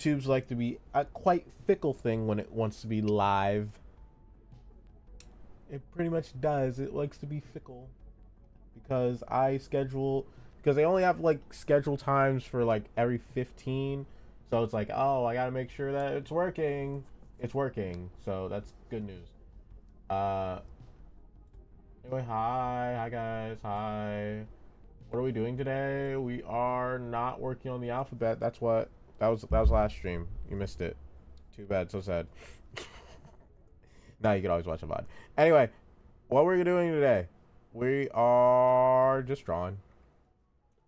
YouTube's like to be a quite fickle thing when it wants to be live. It pretty much does. It likes to be fickle because because they only have like scheduled times for like every 15. So it's like, oh, I gotta make sure that it's working. It's working. So that's good news. Uh, anyway, hi guys, hi. What are we doing today? We are not working on the alphabet. That was last stream. You missed it. Too bad. So sad. Now you can always watch a VOD. Anyway, what we're doing today? We are just drawing.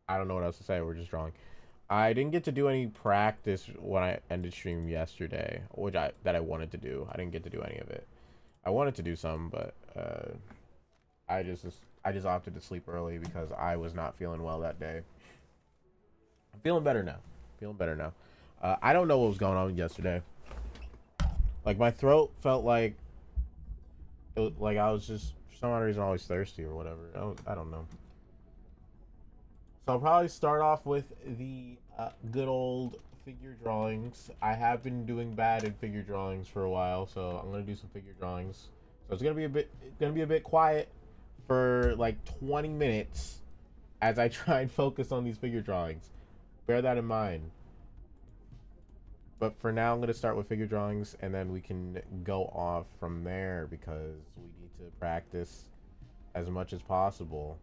I don't know what else to say. We're just drawing. I didn't get to do any practice when I ended stream yesterday, which I wanted to do. I didn't get to do any of it. I wanted to do some, but I just I just opted to sleep early because I was not feeling well that day. I'm feeling better now. Feeling better now. I don't know what was going on yesterday. Like my throat felt like like I was just for some odd reason always thirsty or whatever. I don't know. So I'll probably start off with the good old figure drawings. I have been doing bad in figure drawings for a while, so I'm gonna do some figure drawings. So it's gonna be a bit quiet for like 20 minutes as I try and focus on these figure drawings. Bear that in mind. But for now, I'm gonna start with figure drawings, and then we can go off from there because we need to practice as much as possible.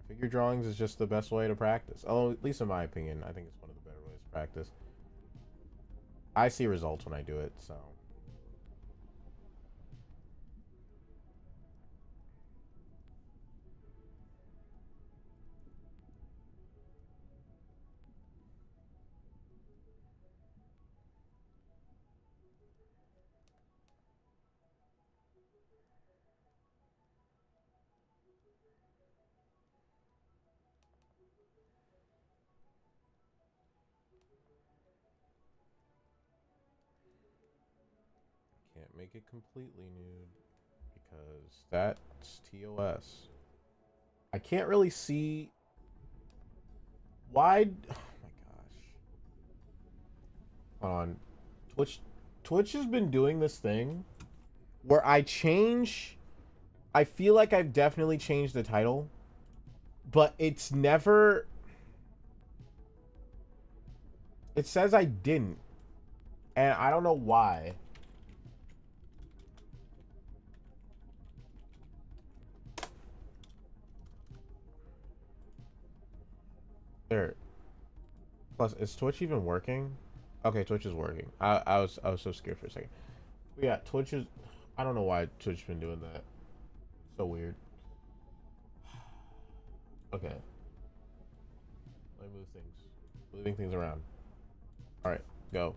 Figure drawings is just the best way to practice. Oh, at least in my opinion, I think it's one of the better ways to practice. I see results when I do it, so. Can't make it completely nude because that's TOS. I can't really see why. Oh my gosh. Hold on. Twitch has been doing this thing where I feel like I've definitely changed the title, but it's never. It says I didn't, and I don't know why. There. Plus, is Twitch even working? Okay, Twitch is working. I was so scared for a second. But yeah, Twitch is. I don't know why Twitch's been doing that. So weird. Okay, let me move things. Moving things around. All right, go.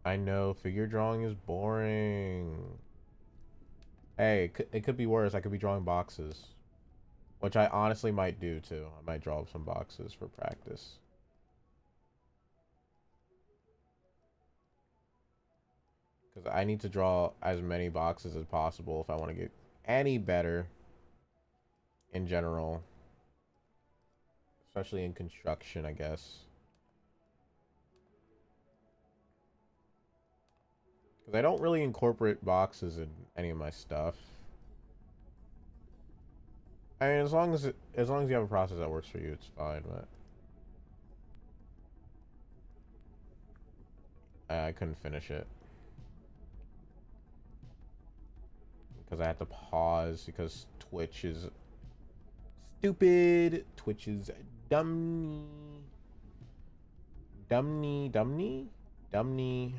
I know figure drawing is boring. Hey, it could be worse. I could be drawing boxes, which I honestly might do too. I might draw some boxes for practice. Because I need to draw as many boxes as possible if I want to get any better in general. Especially in construction, I guess. Because I don't really incorporate boxes in any of my stuff. I mean, as long as you have a process that works for you, it's fine. But I couldn't finish it because I had to pause because Twitch is stupid. Twitch is dummy, dummy, dummy, dummy.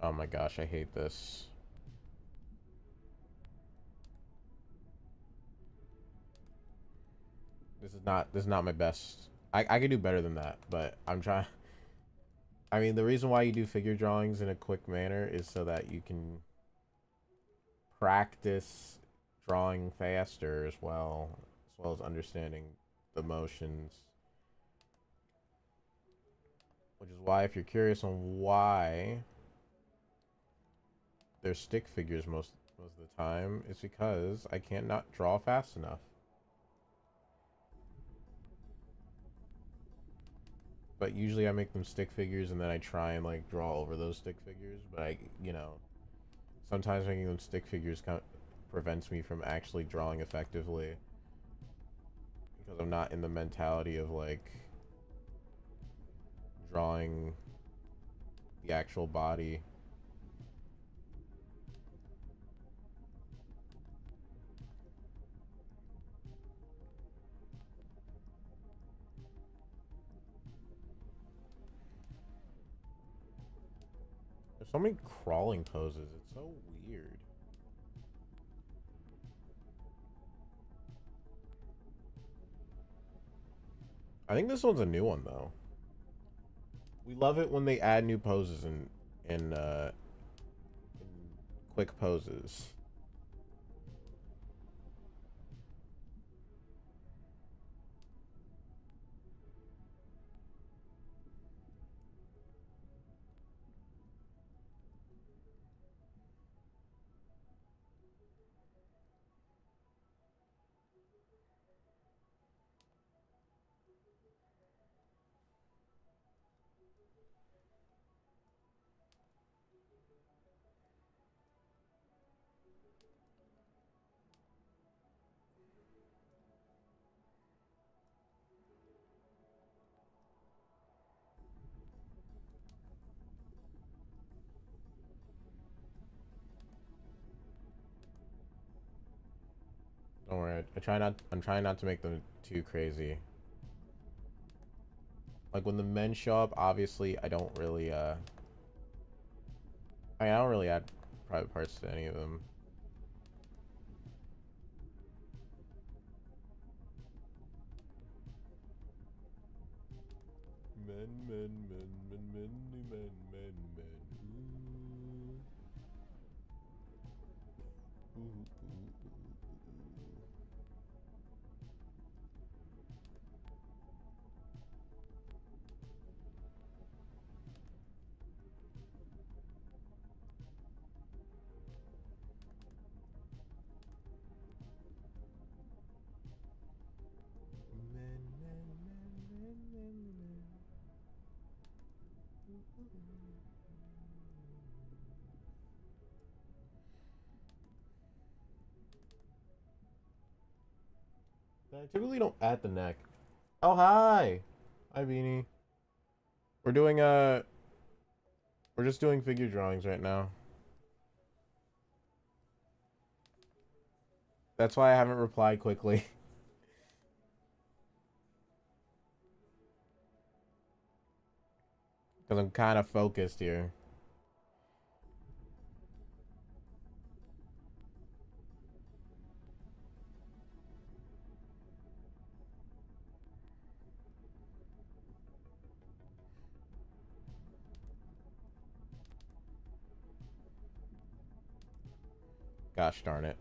Oh my gosh, I hate this. This is not my best. I could do better than that, but I'm trying. I mean, the reason why you do figure drawings in a quick manner is so that you can practice drawing faster as well as understanding the motions. Which is why, if you're curious on why there's stick figures most of the time, it's because I can't not draw fast enough. But usually I make them stick figures and then I try and like draw over those stick figures. But sometimes making them stick figures prevents me from actually drawing effectively because I'm not in the mentality of like drawing the actual body. There's so many crawling poses. It's so weird. I think this one's a new one though. We love it when they add new poses in quick poses. Don't worry. I'm trying not to make them too crazy. Like when the men show up, obviously I don't really I don't really add private parts to any of them. Men, men, men, men, men, men, men, men. Ooh. Ooh, ooh, ooh, ooh. Men, men, men, men, men, men. I typically don't add the neck. Oh hi, hi Beanie. We're doing we're just doing figure drawings right now. That's why I haven't replied quickly. Because I'm kind of focused here. Gosh darn it.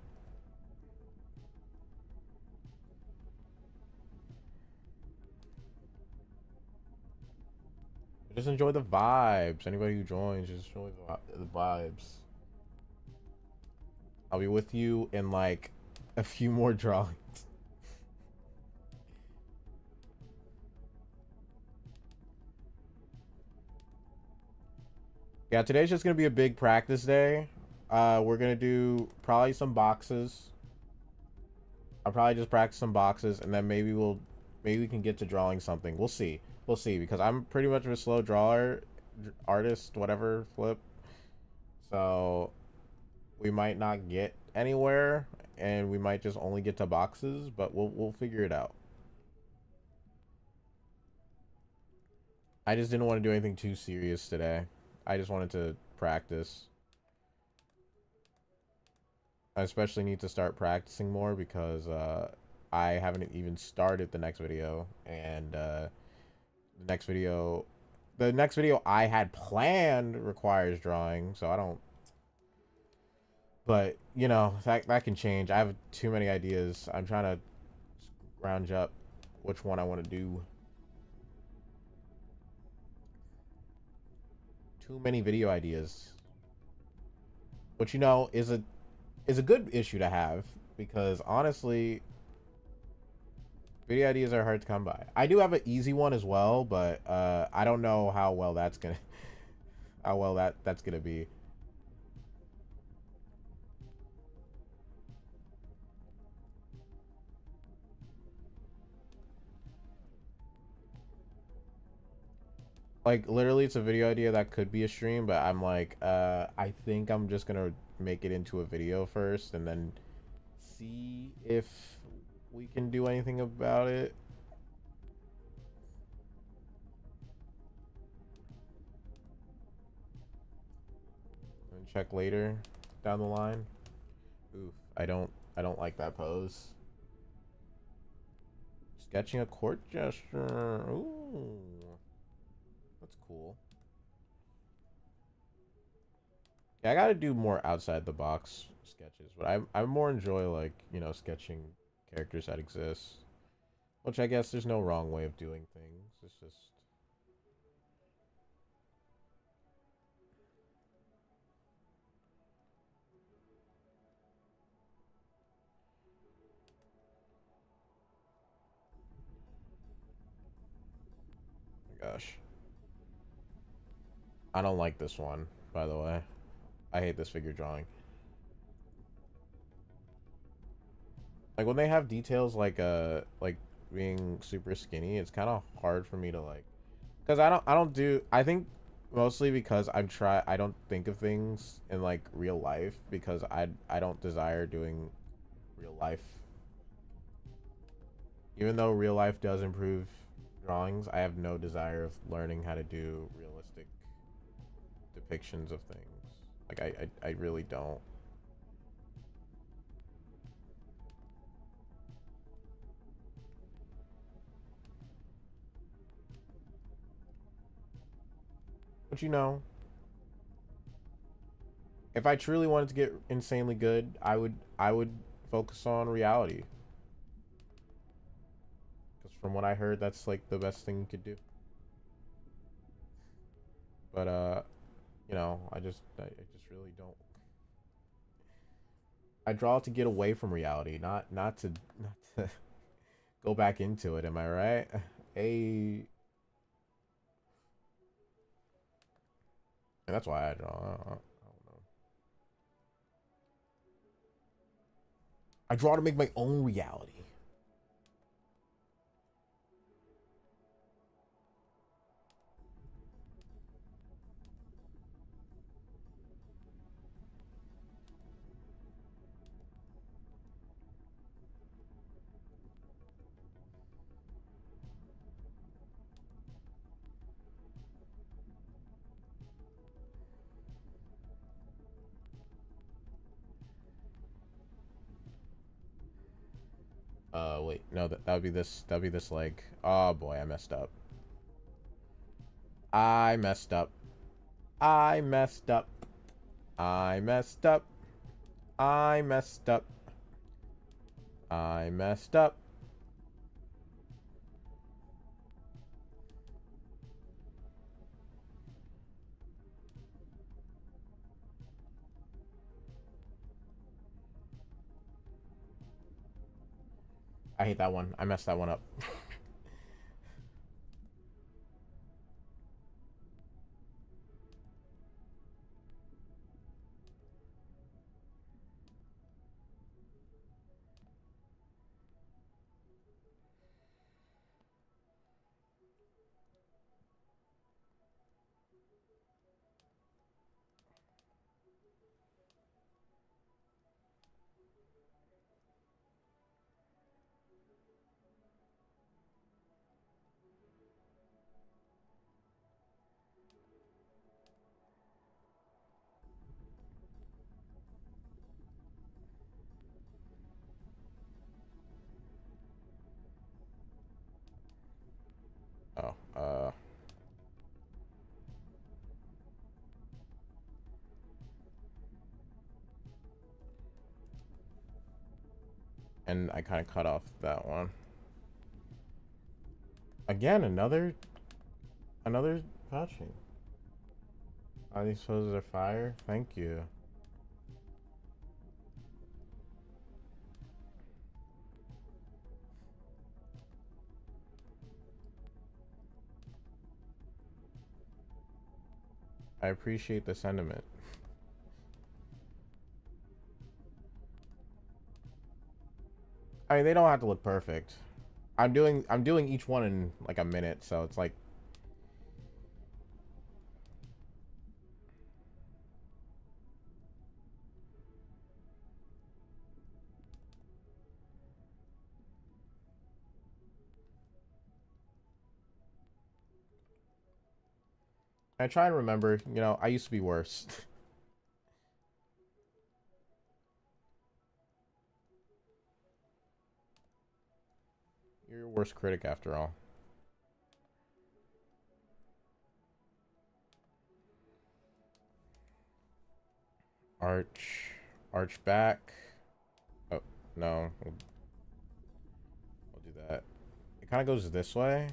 Just enjoy the vibes. Anybody who joins, just enjoy the vibes. I'll be with you in like a few more drawings. Yeah, today's just gonna be a big practice day. We're gonna do probably some boxes. I'll probably just practice some boxes, and then maybe we can get to drawing something. We'll see. We'll see because I'm pretty much of a slow drawer, artist, whatever, flip. So we might not get anywhere, and we might just only get to boxes, but we'll figure it out. I just didn't want to do anything too serious today. I just wanted to practice. I especially need to start practicing more because I haven't even started the next video, and the next video, the next video I had planned requires drawing, so I don't. But you know that can change. I have too many ideas. I'm trying to round up which one I want to do. Too many video ideas, which you know is a good issue to have because honestly, video ideas are hard to come by. I do have an easy one as well, but I don't know how well that's gonna how well that's gonna be. Like literally, it's a video idea that could be a stream, but I'm like, I think I'm just gonna make it into a video first, and then see if we can do anything about it. And check later down the line. Oof, I don't like that pose. Sketching a court gesture. Ooh, that's cool. Yeah, I gotta do more outside the box sketches, but I more enjoy like you know sketching characters that exist, which I guess there's no wrong way of doing things. It's just oh my gosh, I don't like this one. By the way, I hate this figure drawing. Like when they have details like being super skinny, it's kind of hard for me to like because I don't do I think mostly because I don't think of things in like real life because I don't desire doing real life. Even though real life does improve drawings, I have no desire of learning how to do realistic depictions of things. Like I really don't. But you know, if I truly wanted to get insanely good, I would focus on reality. Because from what I heard, that's like the best thing you could do. But you know, I just really don't. I draw to get away from reality, not to not to go back into it. Am I right? A and that's why I draw. I don't know. I draw to make my own reality. Wait, no, that would be this. That would be this leg. Oh boy, I messed up. I messed up. I messed up. I messed up. I messed up. I messed up. I hate that one. I messed that one up. Oh, and I kind of cut off that one. Again, another patching. Are these hoses are fire? Thank you. I appreciate the sentiment. I mean, they don't have to look perfect. I'm doing each one in like a minute, so it's like I try and remember, you know, I used to be worse. You're your worst critic after all. Arch, arch back. Oh, no, we'll do that. It kind of goes this way.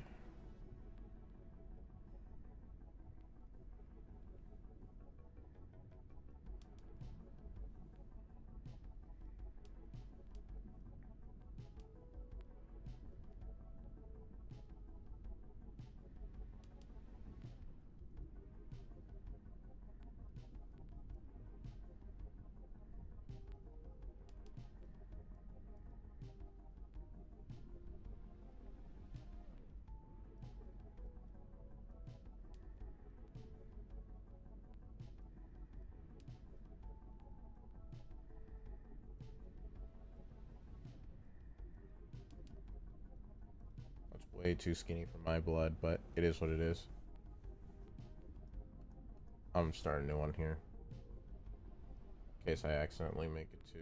That's way too skinny for my blood, but it is what it is. I'm starting a new one here. In case I accidentally make it too.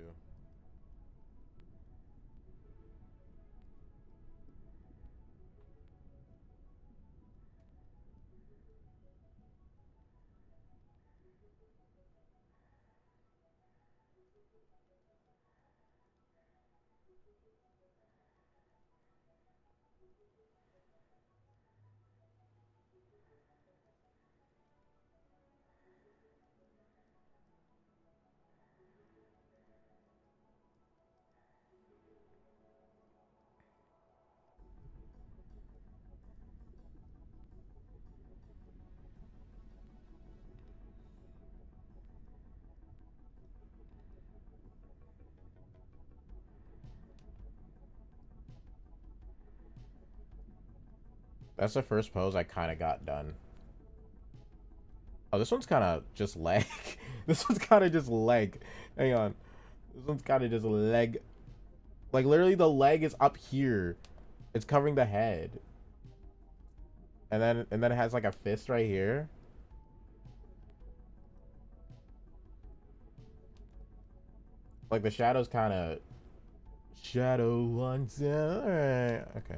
That's the first pose I kind of got done. Oh, this one's kind of just leg. This one's kind of just leg. Hang on. This one's kind of just leg. Like, literally, the leg is up here. It's covering the head. And then it has, like, a fist right here. Like, the shadow's kind of... Shadow once... Alright. Okay.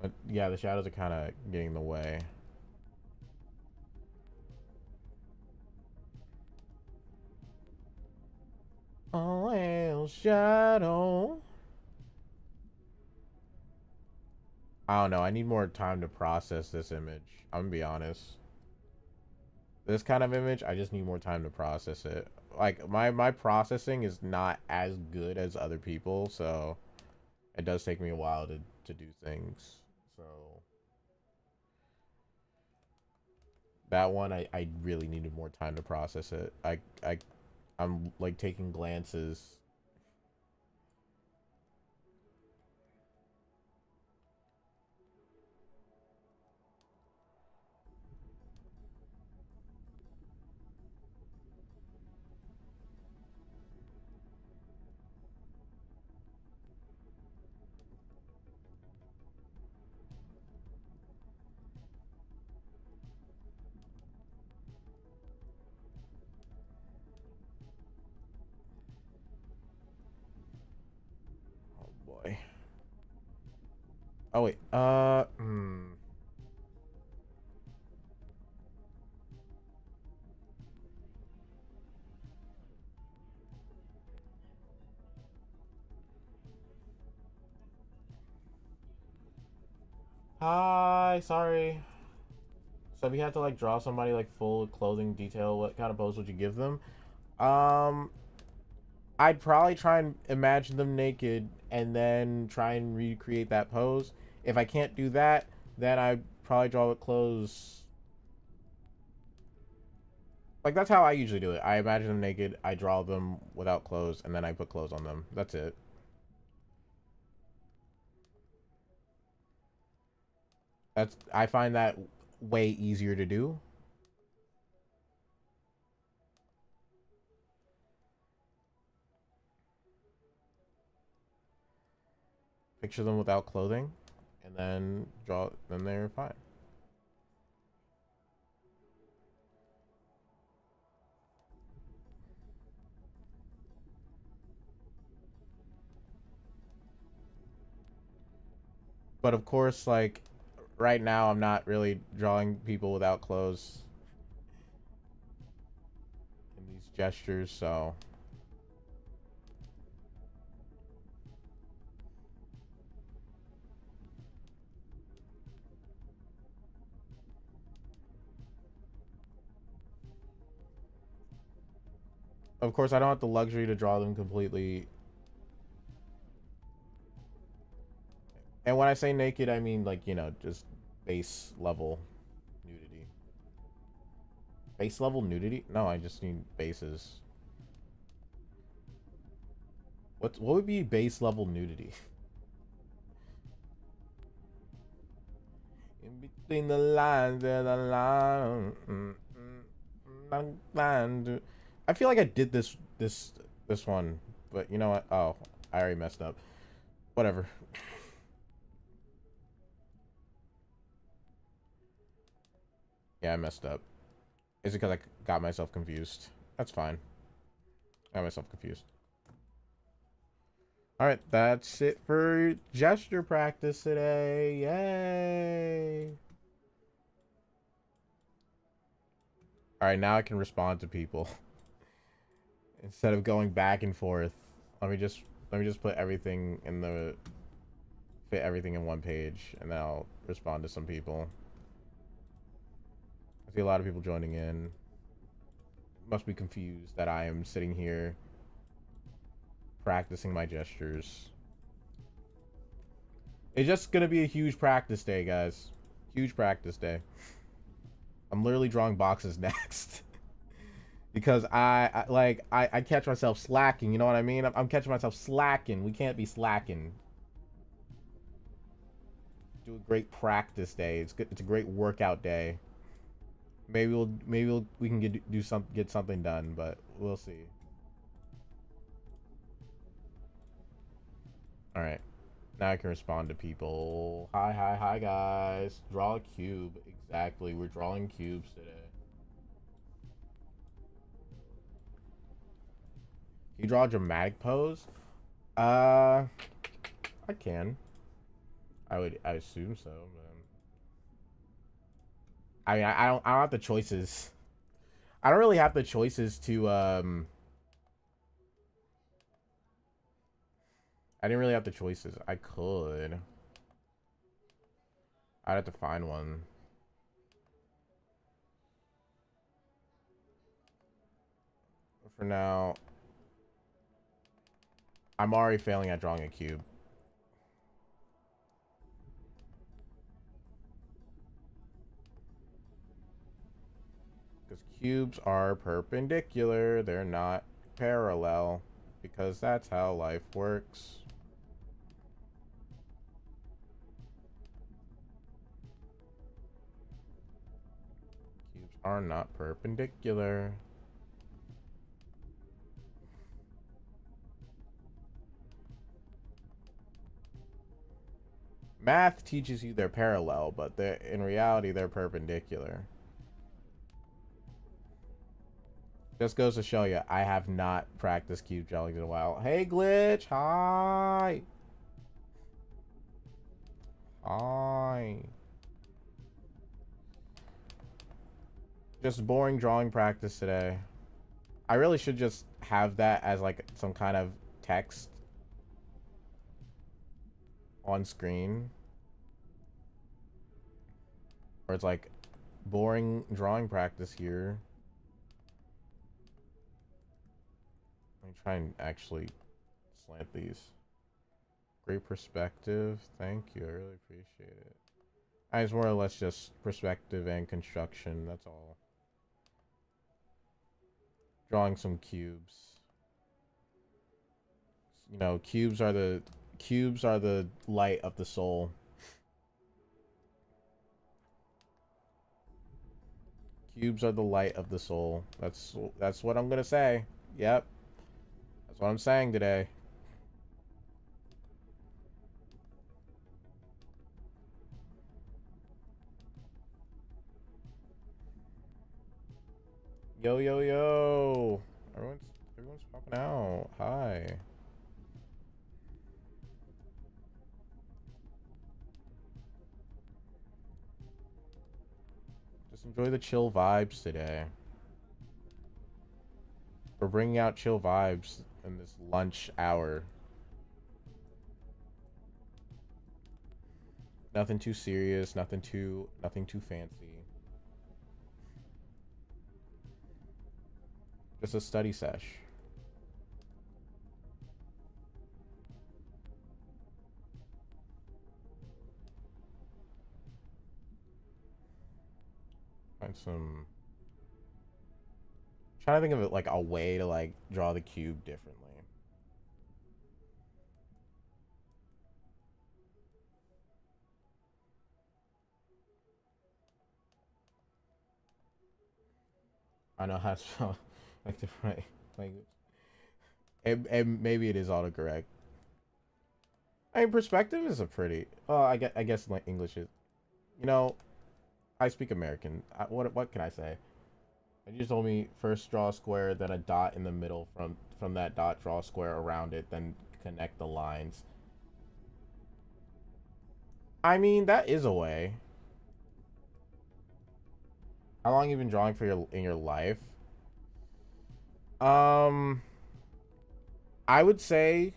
But, yeah, the shadows are kind of getting in the way. Oh, El Shadow. I don't know. I need more time to process this image. I'm gonna be honest. This kind of image, I just need more time to process it. Like my processing is not as good as other people, so it does take me a while to do things. So that one I really needed more time to process it. I'm like taking glances. Oh boy. Oh wait. Hi, sorry. So if you had to like draw somebody like full clothing detail, what kind of pose would you give them? Um, I'd probably try and imagine them naked and then try and recreate that pose. If I can't do that, then I'd probably draw with clothes. Like that's how I usually do it. I imagine them naked, I draw them without clothes, and then I put clothes on them. That's it. I find that way easier to do. Picture them without clothing, and then draw. Then they're fine. But of course, like right now, I'm not really drawing people without clothes in these gestures, so of course I don't have the luxury to draw them completely. And when I say naked, I mean like, just base level nudity. Base level nudity? No, I just need bases. What would be base level nudity? In between the lines and the line. I feel like I did this one, but you know what? Oh, I already messed up. Whatever. Yeah, I messed up. Is it because I got myself confused? That's fine. I got myself confused. Alright, that's it for gesture practice today. Yay! Alright, now I can respond to people. Instead of going back and forth. Let me just put everything in the fit everything in one page, and then I'll respond to some people. I see a lot of people joining in. Must be confused that I am sitting here practicing my gestures. It's just gonna be a huge practice day, guys. Huge practice day. I'm literally drawing boxes next. Because I catch myself slacking, you know what I mean? I'm catching myself slacking. We can't be slacking. Do a great practice day. It's good. It's a great workout day. We can get something done, but we'll see. All right. Now I can respond to people. Hi, guys. Draw a cube. Exactly. We're drawing cubes today. Can you draw a dramatic pose? I can. I assume so. I mean, I don't have the choices. I don't really have the choices to I didn't really have the choices. I could. I'd have to find one. For now, I'm already failing at drawing a cube. Because cubes are perpendicular. They're not parallel. Because that's how life works. Cubes are not perpendicular. Math teaches you they're parallel, but in reality they're perpendicular. Just goes to show you, I have not practiced cube drawing in a while. Hey, Glitch! Hi! Hi! Just boring drawing practice today. I really should just have that as like some kind of text on screen. Or it's like boring drawing practice here. Let me try and actually slant these. Great perspective. Thank you. I really appreciate it. It's more or less just perspective and construction. That's all. Drawing some cubes. You know, cubes are the light of the soul. Cubes are the light of the soul. That's what I'm gonna say. Yep. That's what I'm saying today. Yo yo yo. Everyone's popping out. Hi. Just enjoy the chill vibes today. We're bringing out chill vibes in this lunch hour. Nothing too serious, nothing too fancy. Just a study sesh. Find some. Trying to think of it like a way to like draw the cube differently. I know how to spell like the right language. And maybe it is autocorrect. I mean, perspective is a pretty. Oh, I guess like English is. You know, I speak American. What can I say? And you just told me first draw a square, then a dot in the middle. From that dot, draw a square around it, then connect the lines. I mean, that is a way. How long have you been drawing in your life? I would say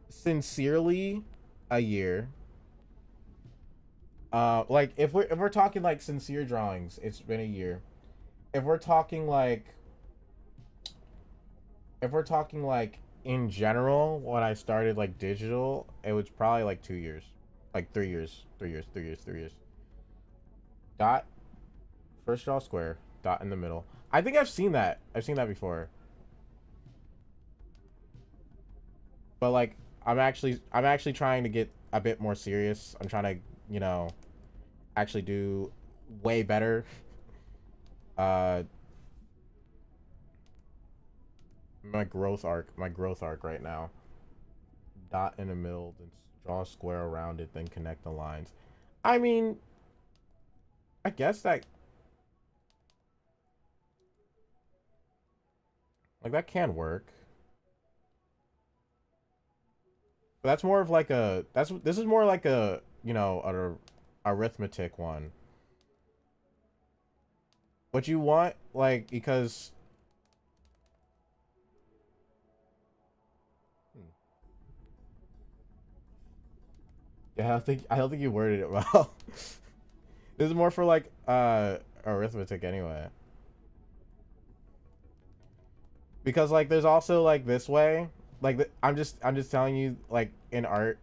sincerely a year. Like if we're talking like sincere drawings, it's been a year. If we're talking like in general, when I started like digital, it was probably like 2 years. Like 3 years. 3 years, 3 years, 3 years. Dot, first draw square, dot in the middle. I think I've seen that. I've seen that before. But like I'm actually trying to get a bit more serious. I'm trying to, you know, actually do way better. Uh my growth arc right now. Dot in the middle, then draw a square around it, then connect the lines. I mean, I guess that like that can work. But that's more of like a this is more like a, you know, a arithmetic one. What you want, like, because yeah, I don't think you worded it well. This is more for like arithmetic anyway. Because like there's also like this way. Like I'm just telling you, like in art,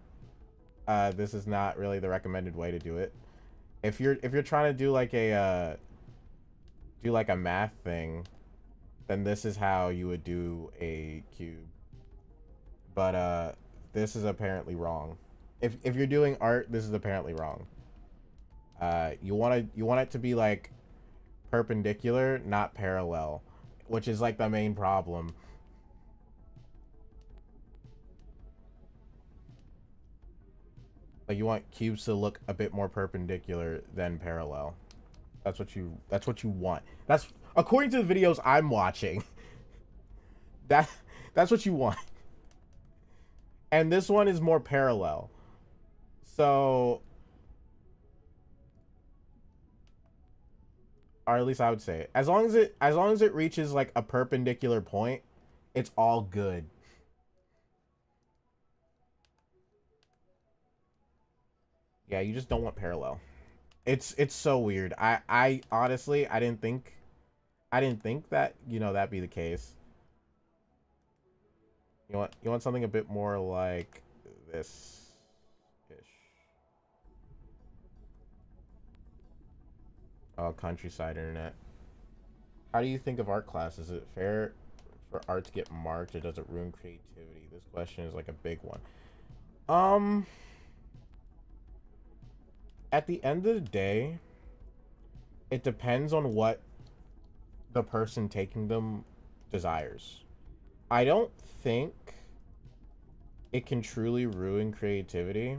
this is not really the recommended way to do it. If you're trying to do like a math thing, then this is how you would do a cube. But this is apparently wrong. If you're doing art, this is apparently wrong. You want it to be like perpendicular, not parallel, which is like the main problem. Like you want cubes to look a bit more perpendicular than parallel. That's what you want. That's according to the videos I'm watching. That that's what you want. And this one is more parallel. So, or at least I would say, as long as it reaches like a perpendicular point, it's all good. Yeah, you just don't want parallel. It's so weird. I honestly I didn't think that, that'd be the case. You want something a bit more like this ish. Oh, countryside internet. How do you think of art class? Is it fair for art to get marked, or does it ruin creativity? This question is like a big one. Um, at the end of the day, it depends on what the person taking them desires. I don't think it can truly ruin creativity.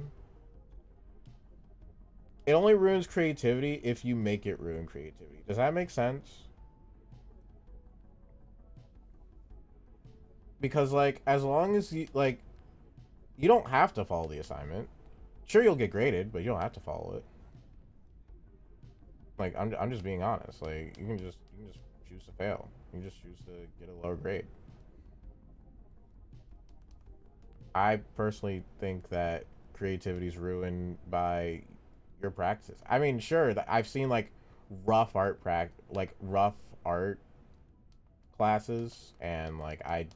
It only ruins creativity if you make it ruin creativity. Does that make sense? Because like as long as you don't have to follow the assignment. Sure, you'll get graded, but you don't have to follow it. Like I'm just being honest. Like you can just choose to fail. You can just choose to get a lower grade. I personally think that creativity is ruined by your practices. I mean, sure, I've seen like rough art classes, and like I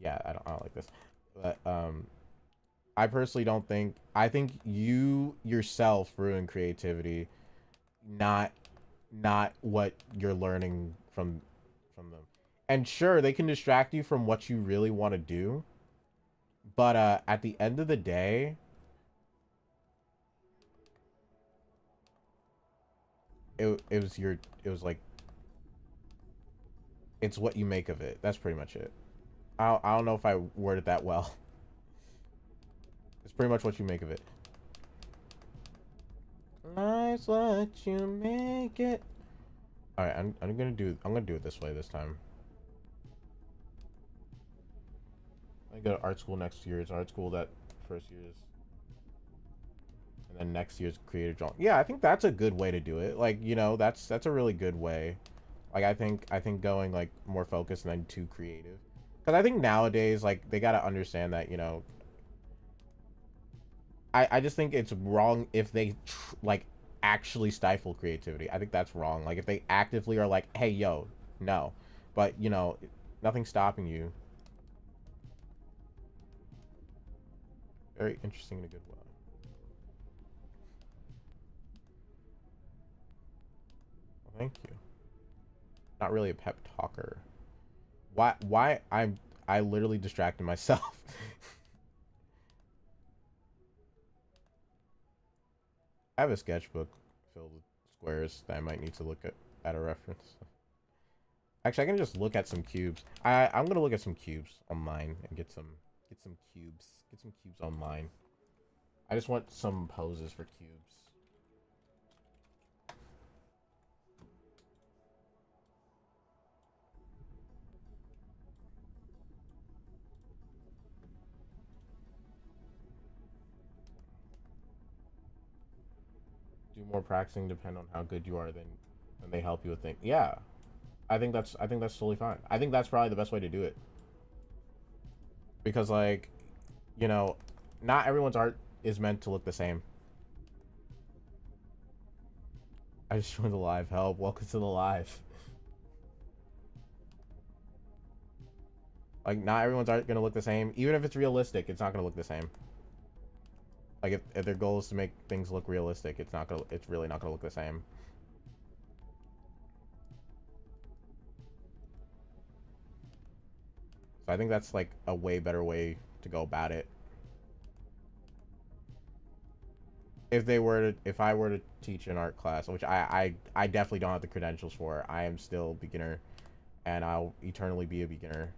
yeah, I don't like this, but I personally don't think. I think you yourself ruin creativity, not what you're learning from them. And sure, they can distract you from what you really want to do, but at the end of the day, it was like it's what you make of it. That's pretty much it. I don't know if I worded that well. It's pretty much what you make of it. Life's what you make it. All right, I'm gonna do it this way this time. I go to art school next year. It's art school that first year is, and then next year's creative drawing. Yeah, I think that's a good way to do it. Like, that's a really good way. Like, I think going like more focused and then too creative. Because I think nowadays, like, they gotta understand that, I just think it's wrong if they like actually stifle creativity. I think that's wrong. Like, if they actively are like, hey, yo, no, but nothing's stopping you. Very interesting in a good way. Well, thank you. Not really a pep talker. Why I literally distracted myself. I have a sketchbook filled with squares that I might need to look at a reference. Actually, I can just look at some cubes. I'm gonna look at some cubes online and get some cubes. Get some cubes online. I just want some poses for cubes. Do more practicing depend on how good you are than they help you with things. Yeah. I think that's totally fine. I think that's probably the best way to do it. Because like, you know, not everyone's art is meant to look the same. I just joined the live. Help. Welcome to the live. Like, not everyone's art gonna look the same. Even if it's realistic, it's not gonna look the same. Like, if their goal is to make things look realistic, it's really not gonna look the same. So I think that's like a way better way to go about it. If I were to teach an art class, which I definitely don't have the credentials for, I am still beginner, and I'll eternally be a beginner.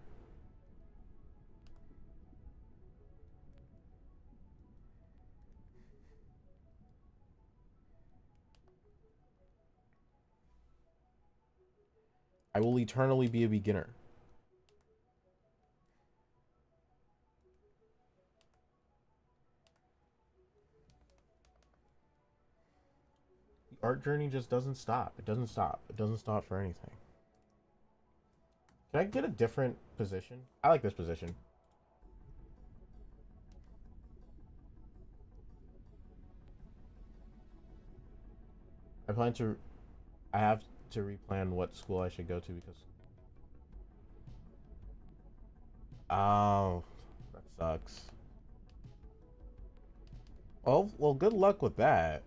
I will eternally be a beginner. The art journey just doesn't stop. It doesn't stop. It doesn't stop for anything. Can I get a different position? I like this position. I plan to. I have to replan what school I should go to because. Oh, that sucks. Well, good luck with that.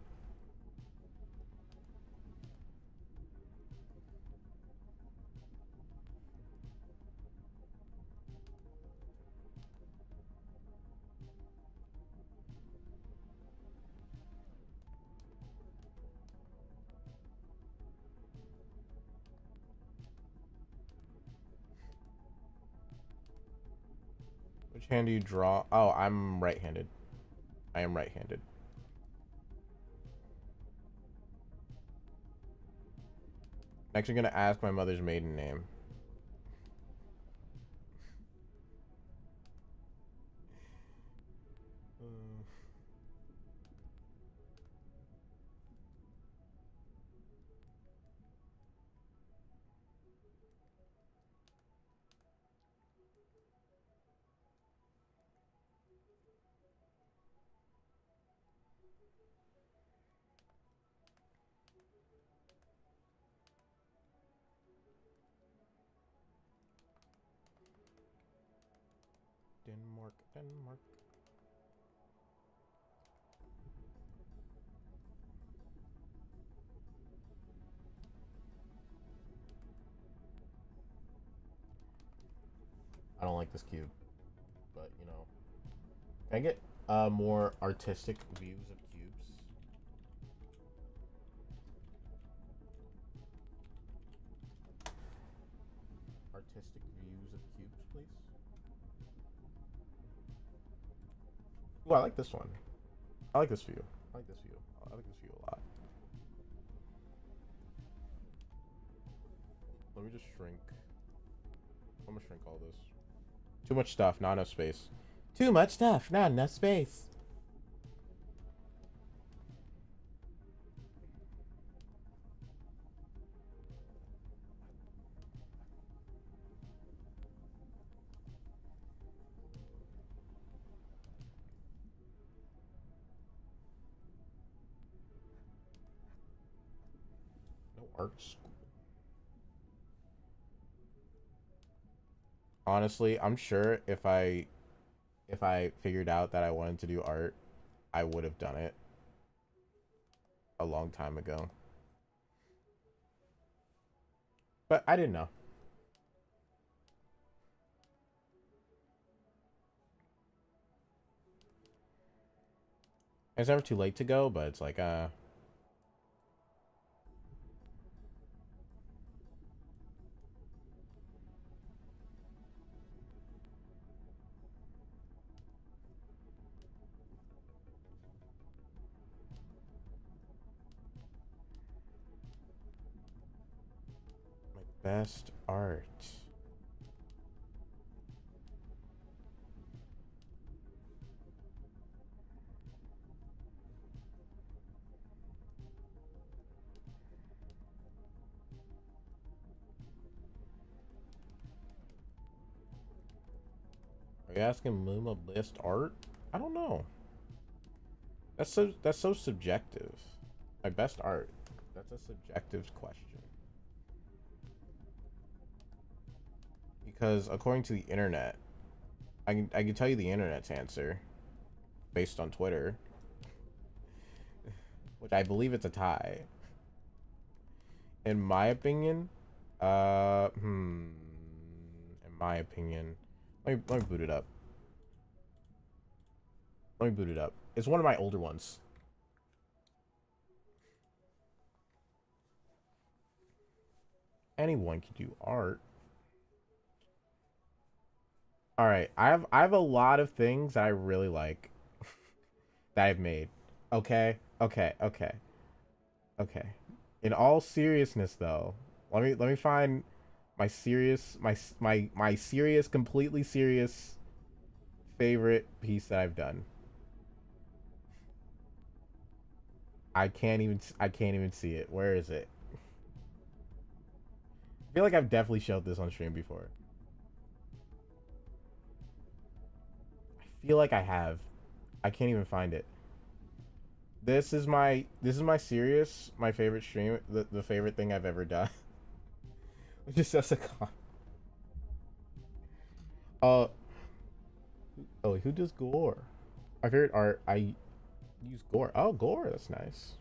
Which hand do you draw? Oh, I'm right-handed. I am right-handed. Next, you're gonna ask my mother's maiden name. Denmark, Denmark. I don't like this cube, but you know, can I get more artistic views of cubes? Artistic views of cubes, please. Ooh, I like this one. I like this view. I like this view. I like this view a lot. Let me just shrink. I'm gonna shrink all this. Too much stuff, not enough space. Too much stuff, not enough space. No art school. Honestly, I'm sure if I figured out that I wanted to do art, I would have done it a long time ago. But I didn't know. It's never too late to go, but it's like my best art. Are you asking Luma best art? I don't know. That's so subjective. My best art. That's a subjective question. Because according to the internet, I can tell you the internet's answer based on Twitter, which I believe it's a tie. In my opinion, in my opinion, let me boot it up. Let me boot it up. It's one of my older ones. Anyone can do art. All right, I have a lot of things that I really like that I've made. Okay, okay, okay, okay. In all seriousness, though, let me find my serious my serious, completely serious favorite piece that I've done. I can't even see it. Where is it? I feel like I've definitely showed this on stream before. I feel like I have. I can't even find it. this is my serious my favorite stream, the favorite thing I've ever done. Just as a con. Uh oh, who does gore? My favorite art. I use gore. Oh, gore. That's nice.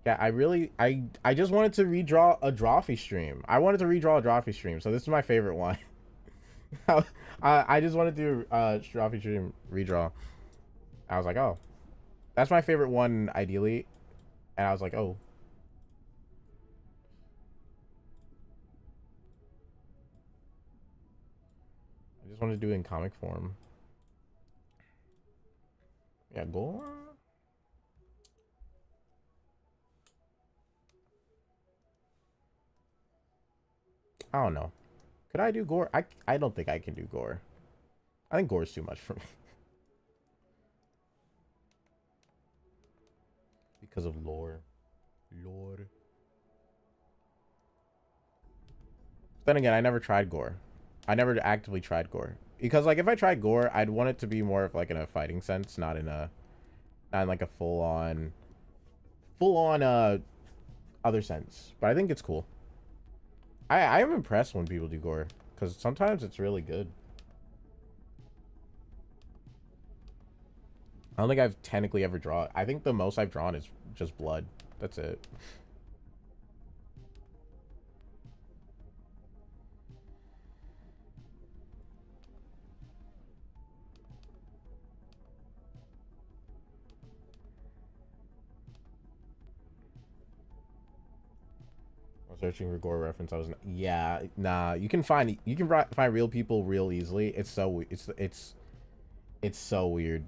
Yeah, I just wanted to redraw a Drawfee stream. I wanted to redraw a Drawfee stream, so this is my favorite one. I just wanted to do Drawfee stream redraw. I was like, oh, that's my favorite one ideally, and I was like, oh, I just wanted to do it in comic form. Yeah, gore. I don't know. Could I do gore? I don't think I can do gore. I think gore is too much for me. Because of lore. Lore. Then again, I never tried gore. I never actively tried gore. Because like if I tried gore, I'd want it to be more of like in a fighting sense, not in like a full on other sense. But I think it's cool. I am impressed when people do gore, because sometimes it's really good. I don't think I've technically ever drawn. I think the most I've drawn is just blood. That's it. I was searching for gore reference. I was yeah, nah. You can find real people real easily. It's so weird.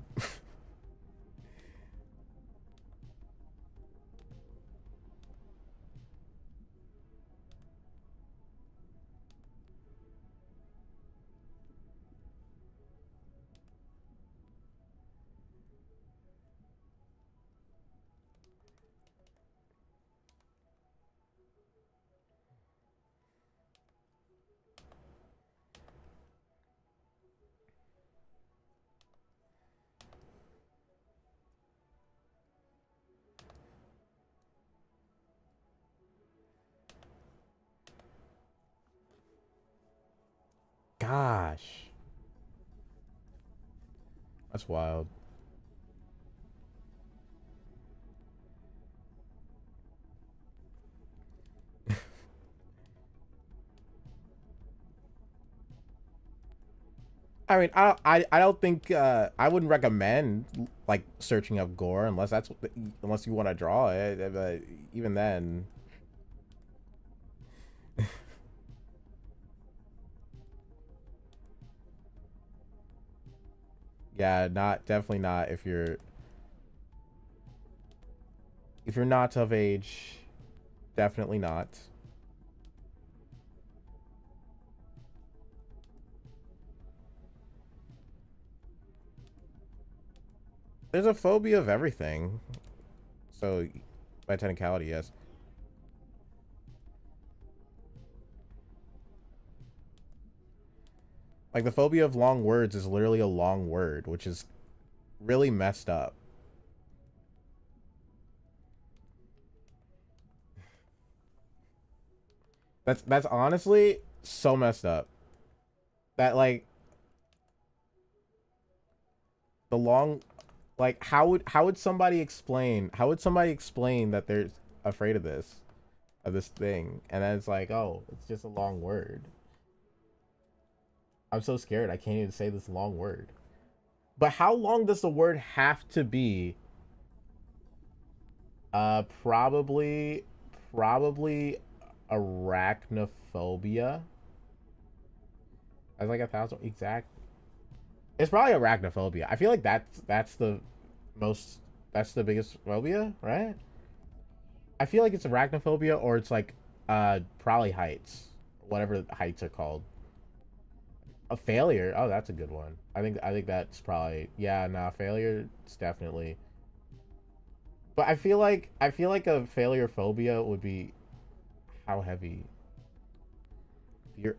Gosh, that's wild. I mean, I don't think I wouldn't recommend like searching up gore unless unless you want to draw it. But even then, yeah, not definitely not if you're not of age, definitely not. There's a phobia of everything, so by technicality, yes. Like the phobia of long words is literally a long word, which is really messed up. That's honestly so messed up. That like the long like how would somebody explain that they're afraid of this thing, and then it's like, oh, it's just a long word. I'm so scared I can't even say this long word. But how long does the word have to be? Probably arachnophobia. That's like 1,000 exact. It's probably arachnophobia. I feel like that's the most that's the biggest phobia, right? I feel like it's arachnophobia, or it's like probably heights. Whatever heights are called. A failure. Oh, that's a good one. I think that's probably, yeah, nah, failure it's definitely. But I feel like a failure phobia would be how heavy? Fear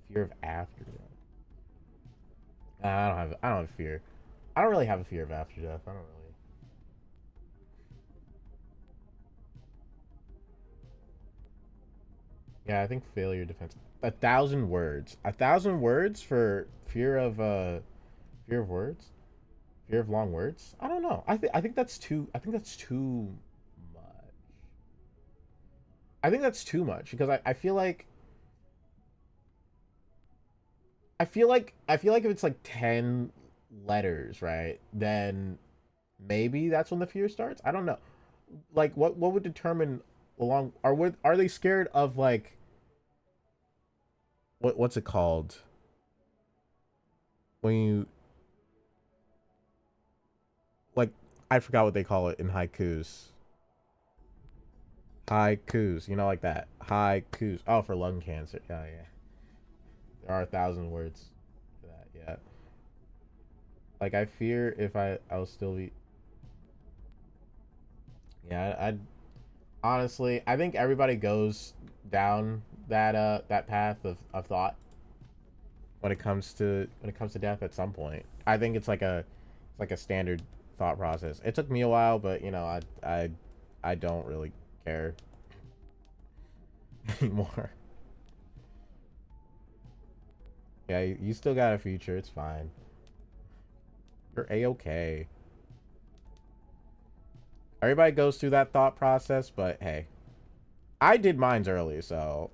fear of after. I don't have a fear. I don't really have a fear of after death. I don't really. Yeah, I think failure depends. 1,000 words. 1,000 words for fear of words. Fear of long words. I don't know. I think that's too. I think that's too much. I think that's too much because I feel like I feel like if it's like 10 letters, right? Then maybe that's when the fear starts. I don't know. Like what would determine along are they scared of like what's it called when you like I forgot what they call it in haikus. Haikus, you know, like that. Haikus. Oh, for lung cancer. Yeah, yeah. There are 1,000 words for that. Yeah. Like I fear if I'll still be. Yeah, I honestly I think everybody goes down that path of thought when it comes to death at some point. I think it's like a standard thought process. It took me a while, but you know, I don't really care anymore. Yeah, you still got a future. It's fine. You're a-okay. Everybody goes through that thought process, but hey, I did mine's early, so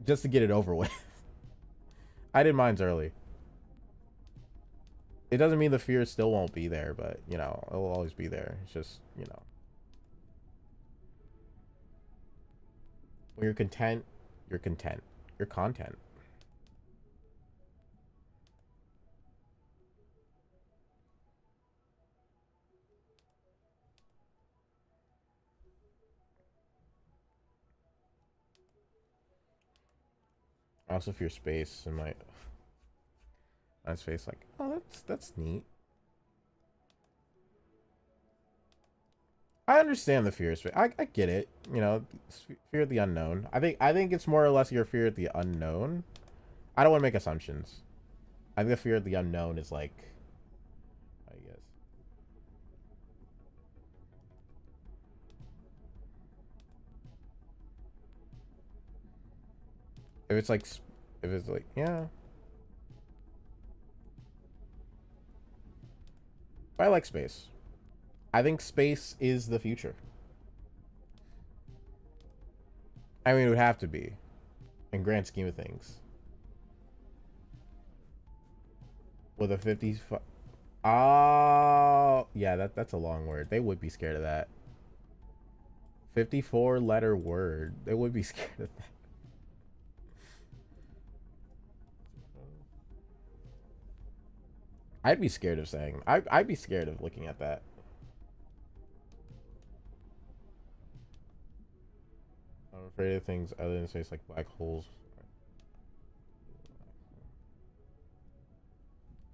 just to get it over with. I did mine's early. It doesn't mean the fear still won't be there, but you know, it will always be there. It's just, you know, when you're content, you're content. You're content. I also fear space in my space. Like, oh, that's neat. I understand the fear of space. I get it. You know, fear of the unknown. I think it's more or less your fear of the unknown. I don't want to make assumptions. I think the fear of the unknown is like, I guess. If it's like, if it's like, yeah. I like space. I think space is the future. I mean, it would have to be, in grand scheme of things. With a 50. Oh, yeah, that's a long word. They would be scared of that. 54-letter word. They would be scared of that. I'd be scared of saying. I'd be scared of looking at that. I'm afraid of things other than space like black holes.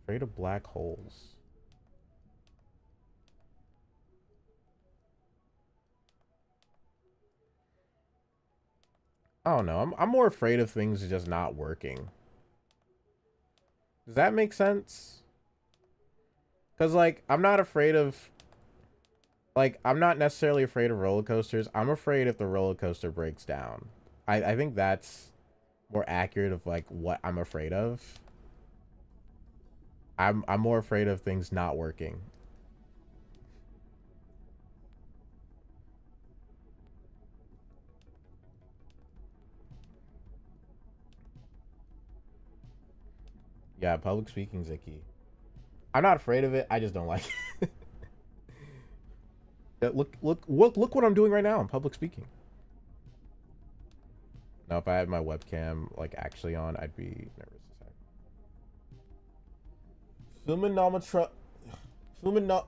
Afraid of black holes. I don't know. I'm more afraid of things just not working. Does that make sense? Because like I'm not afraid of like I'm not necessarily afraid of roller coasters. I'm afraid if the roller coaster breaks down. I think that's more accurate of like what I'm afraid of. I'm more afraid of things not working. Yeah, public speaking's a key. I'm not afraid of it. I just don't like it. Yeah, look what I'm doing right now. I'm public speaking. Now, if I had my webcam like actually on, I'd be nervous as heck. Fulminometra, fulmino,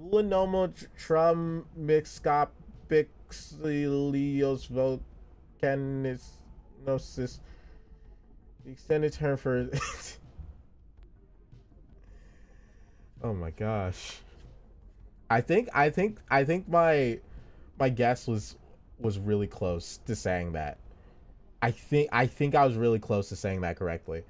fulminometromicropic cilios volcanosis. The extended term for. Oh my gosh. I think my guess was really close to saying that. I think I was really close to saying that correctly.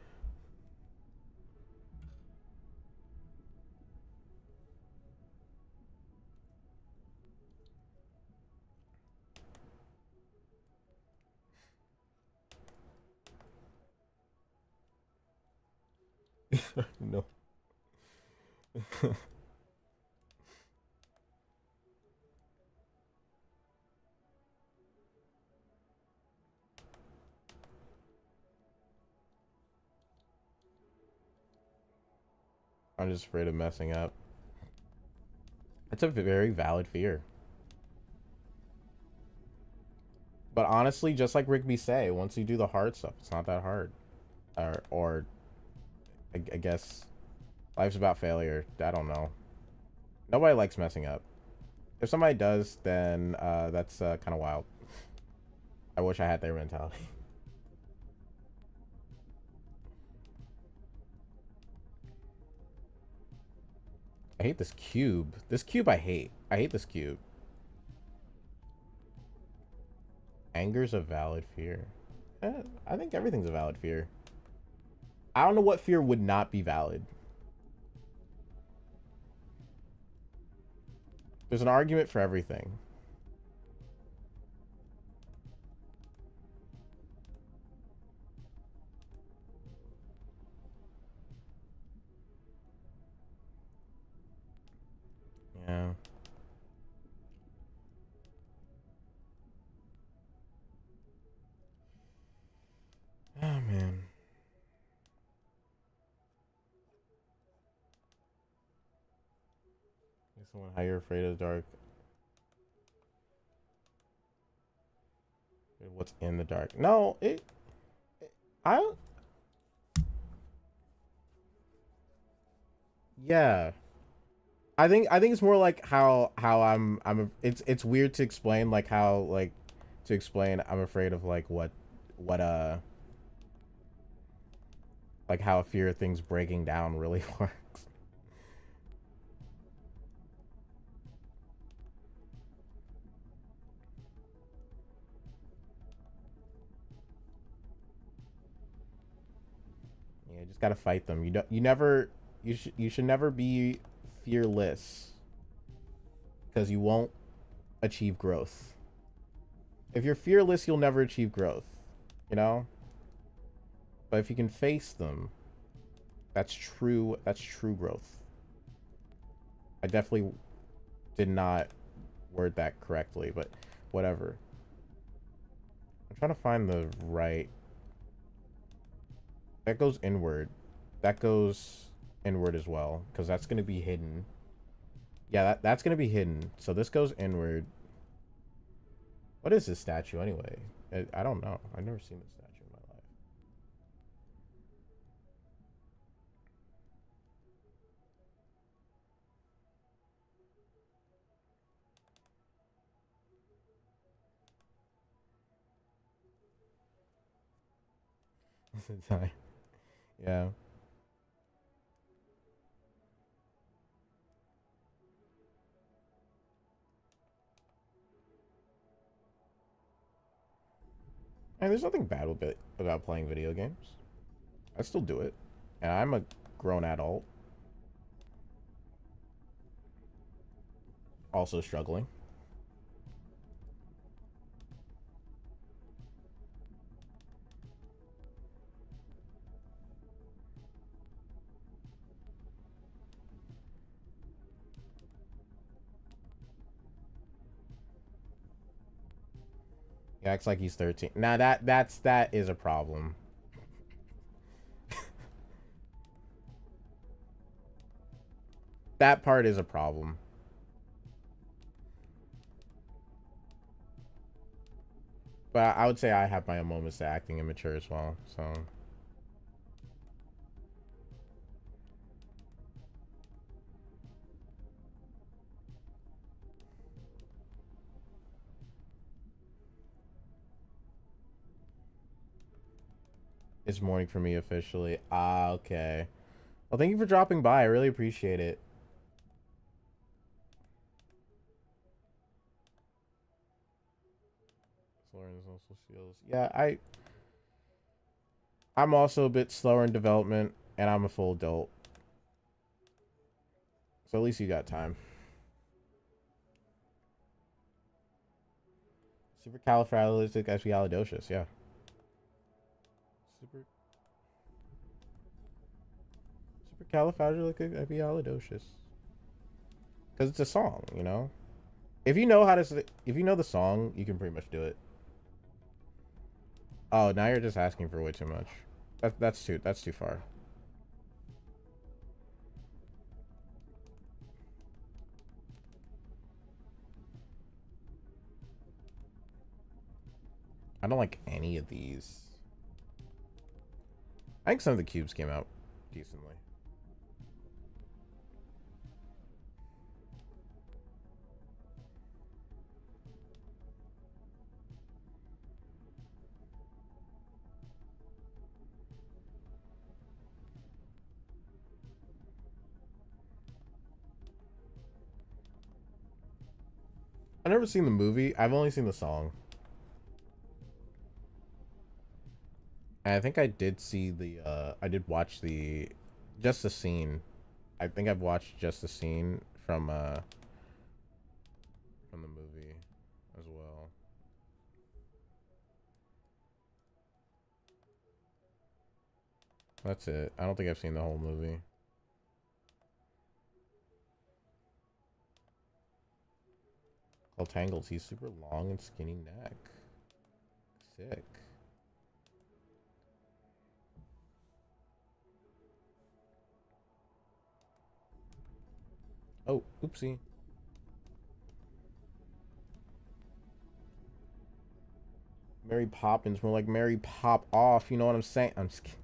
No. I'm just afraid of messing up. It's a very valid fear. But honestly, just like Rigby say, once you do the hard stuff, it's not that hard. Or I guess life's about failure. I don't know. Nobody likes messing up. If somebody does, then that's kind of wild. I wish I had their mentality. I hate this cube. This cube I hate. I hate this cube. Anger's a valid fear. I think everything's a valid fear. I don't know what fear would not be valid. There's an argument for everything. Yeah. Oh, man. Someone how you're afraid of the dark. What's in the dark? No, I yeah. I think it's more like how it's weird to explain like how like to explain I'm afraid of like what like how a fear of things breaking down really works. Yeah, you just gotta fight them. You should never be fearless because you won't achieve growth. If you're fearless, you'll never achieve growth, you know? But if you can face them, that's true growth. I definitely did not word that correctly, but whatever. I'm trying to find the right. That goes inward. That goes inward as well, because that's going to be hidden. Yeah, that's going to be hidden. So this goes inward. What is this statue anyway? I don't know. I've never seen this statue in my life. Time. Yeah. And there's nothing bad about playing video games. I still do it. And I'm a grown adult. Also struggling. He acts like he's 13. Now that is a problem. That part is a problem. But I would say I have my own moments to acting immature as well. So it's morning for me officially. Ah, okay. Well, thank you for dropping by. I really appreciate it. Social skills. Yeah, I'm also a bit slower in development, and I'm a full adult. So at least you got time. Supercalifragilisticexpialidocious. Yeah. Supercalifragilisticexpialidocious. Because it's a song, you know. If you know how to, if you know the song, you can pretty much do it. Oh, now you're just asking for way too much. That's too far. I don't like any of these. I think some of the cubes came out decently. I've never seen the movie. I've only seen the song. And I think I did see the I did watch the just the scene. I think I've watched just the scene from the movie as well. That's it. I don't think I've seen the whole movie. Called Tangles. He's super long and skinny neck. Sick. Oh, oopsie. Mary Poppins, more like Mary Pop Off. You know what I'm saying? I'm just kidding.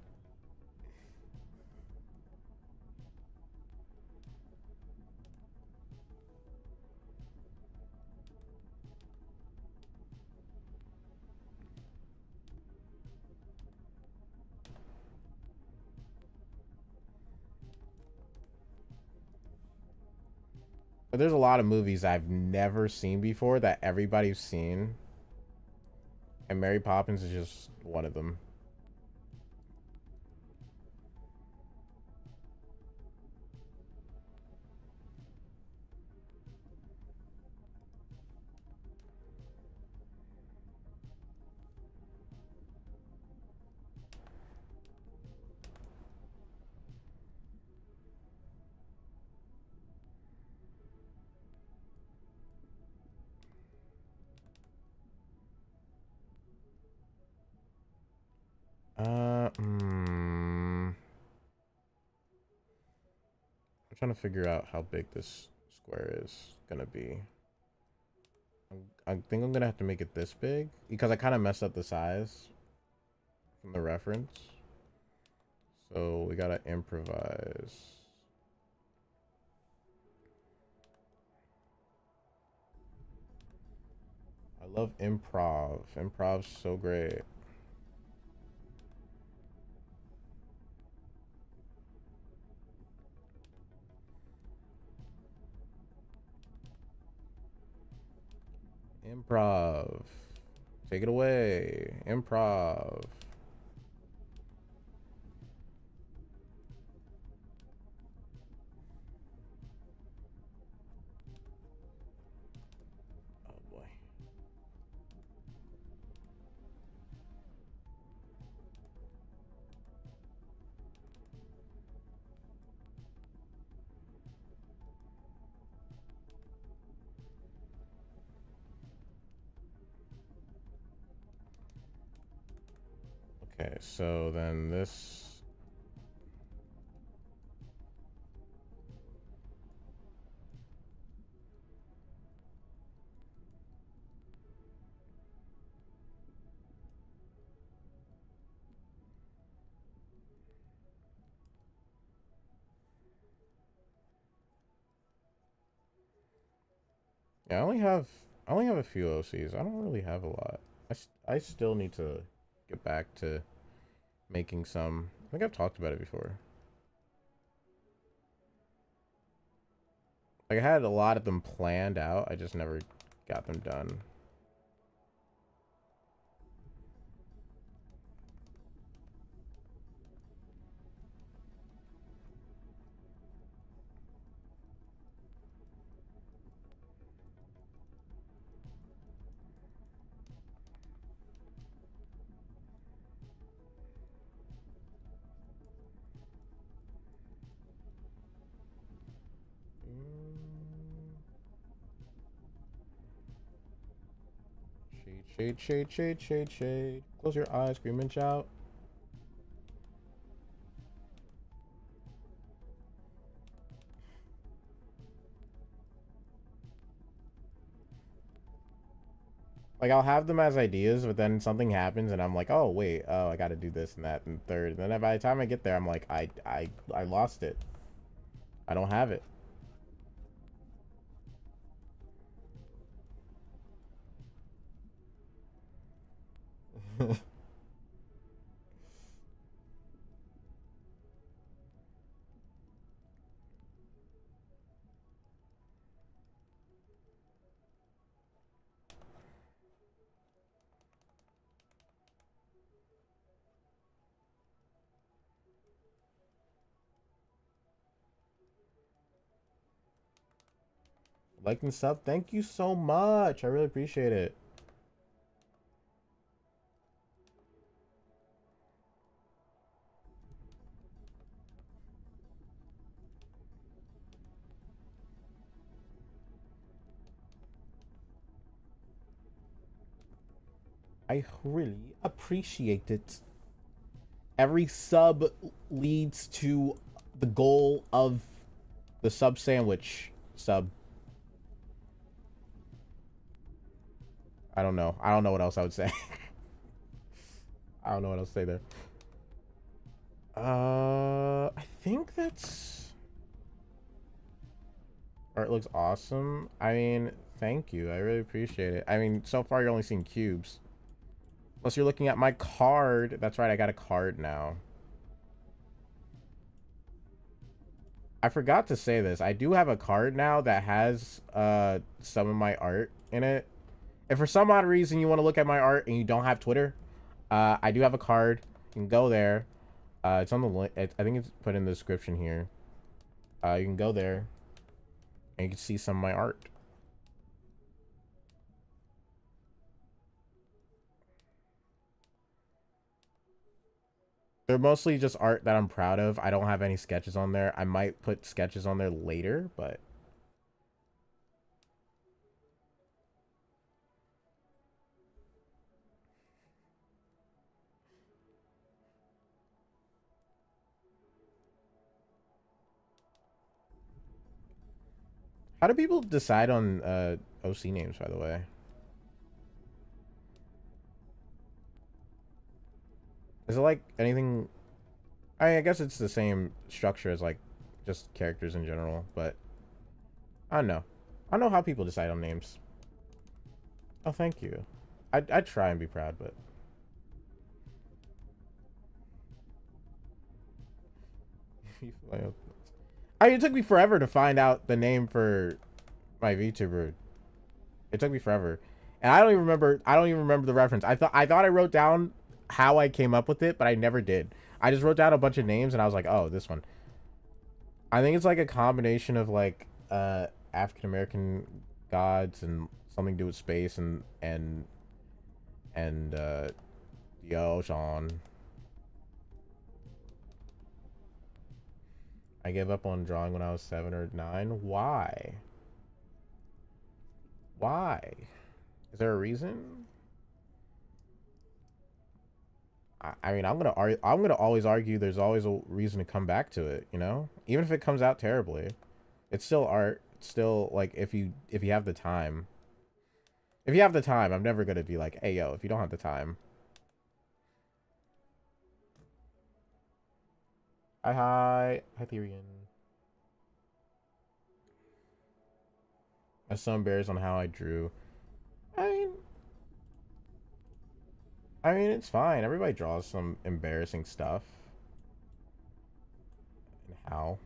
But there's a lot of movies I've never seen before that everybody's seen, and Mary Poppins is just one of them. I'm trying to figure out how big this square is gonna be. I think I'm gonna have to make it this big because I kind of messed up the size from the reference. So we gotta improvise. I love improv. Improv's so great. Improv. Take it away. Improv. Oh boy. Okay, so then this. Yeah, I only have a few OCs. I don't really have a lot. I still need to get back to making some. I think I've talked about it before. Like I had a lot of them planned out. I just never got them done. Shade, shade, shade, shade, shade. Close your eyes, scream and shout. Like, I'll have them as ideas, but then something happens and I'm like, oh wait, oh, I gotta do this and that and third. And then by the time I get there, I'm like, I lost it. I don't have it. Like and sub, thank you so much. I really appreciate it. I really appreciate it. Every sub leads to the goal of the sub sandwich. Sub. I don't know. I don't know what else I would say. I don't know what else to say there. I think that's... Art looks awesome. I mean, thank you. I really appreciate it. I mean, so far you're only seeing cubes. Unless you're looking at my card. That's right, I got a card now. I forgot to say this. I do have a card now that has some of my art in it. If for some odd reason you want to look at my art and you don't have Twitter, I do have a card. You can go there. It's on the link. I think it's put in the description here. You can go there and you can see some of my art. They're mostly just art that I'm proud of. I don't have any sketches on there. I might put sketches on there later, but... How do people decide on OC names, by the way? Is it like anything... I guess it's the same structure as like just characters in general, but I don't know. I don't know how people decide on names. Oh, thank you. I try and be proud, but... I mean, it took me forever to find out the name for my VTuber. It took me forever, and I don't even remember. I don't even remember the reference. I thought I wrote down how I came up with it, but I never did. I just wrote down a bunch of names, and I was like, oh, this one. I think it's like a combination of like African American gods and something to do with space and the ocean. I gave up on drawing when I was 7 or 9. Why? Why? Is there a reason? I mean, I'm gonna always argue there's always a reason to come back to it, you know? Even if it comes out terribly. It's still art. It's still like if you have the time. If you have the time, I'm never gonna be like, hey yo, if you don't have the time. Hi Hyperion. I'm so embarrassed on how I drew. I mean it's fine. Everybody draws some embarrassing stuff. And how?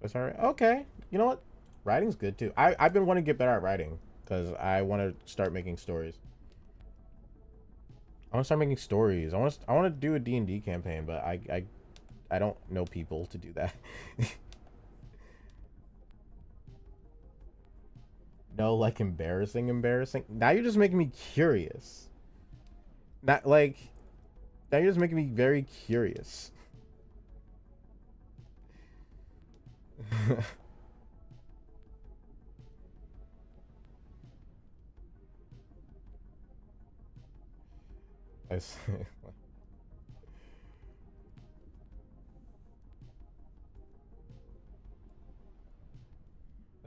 So sorry. Okay. You know what? Writing's good too. I've been wanting to get better at writing because I want to start making stories. I want to start making stories. I want to do a D&D campaign, but I don't know people to do that. No, like embarrassing. Now you're just making me curious. Not like now you're just making me very curious. I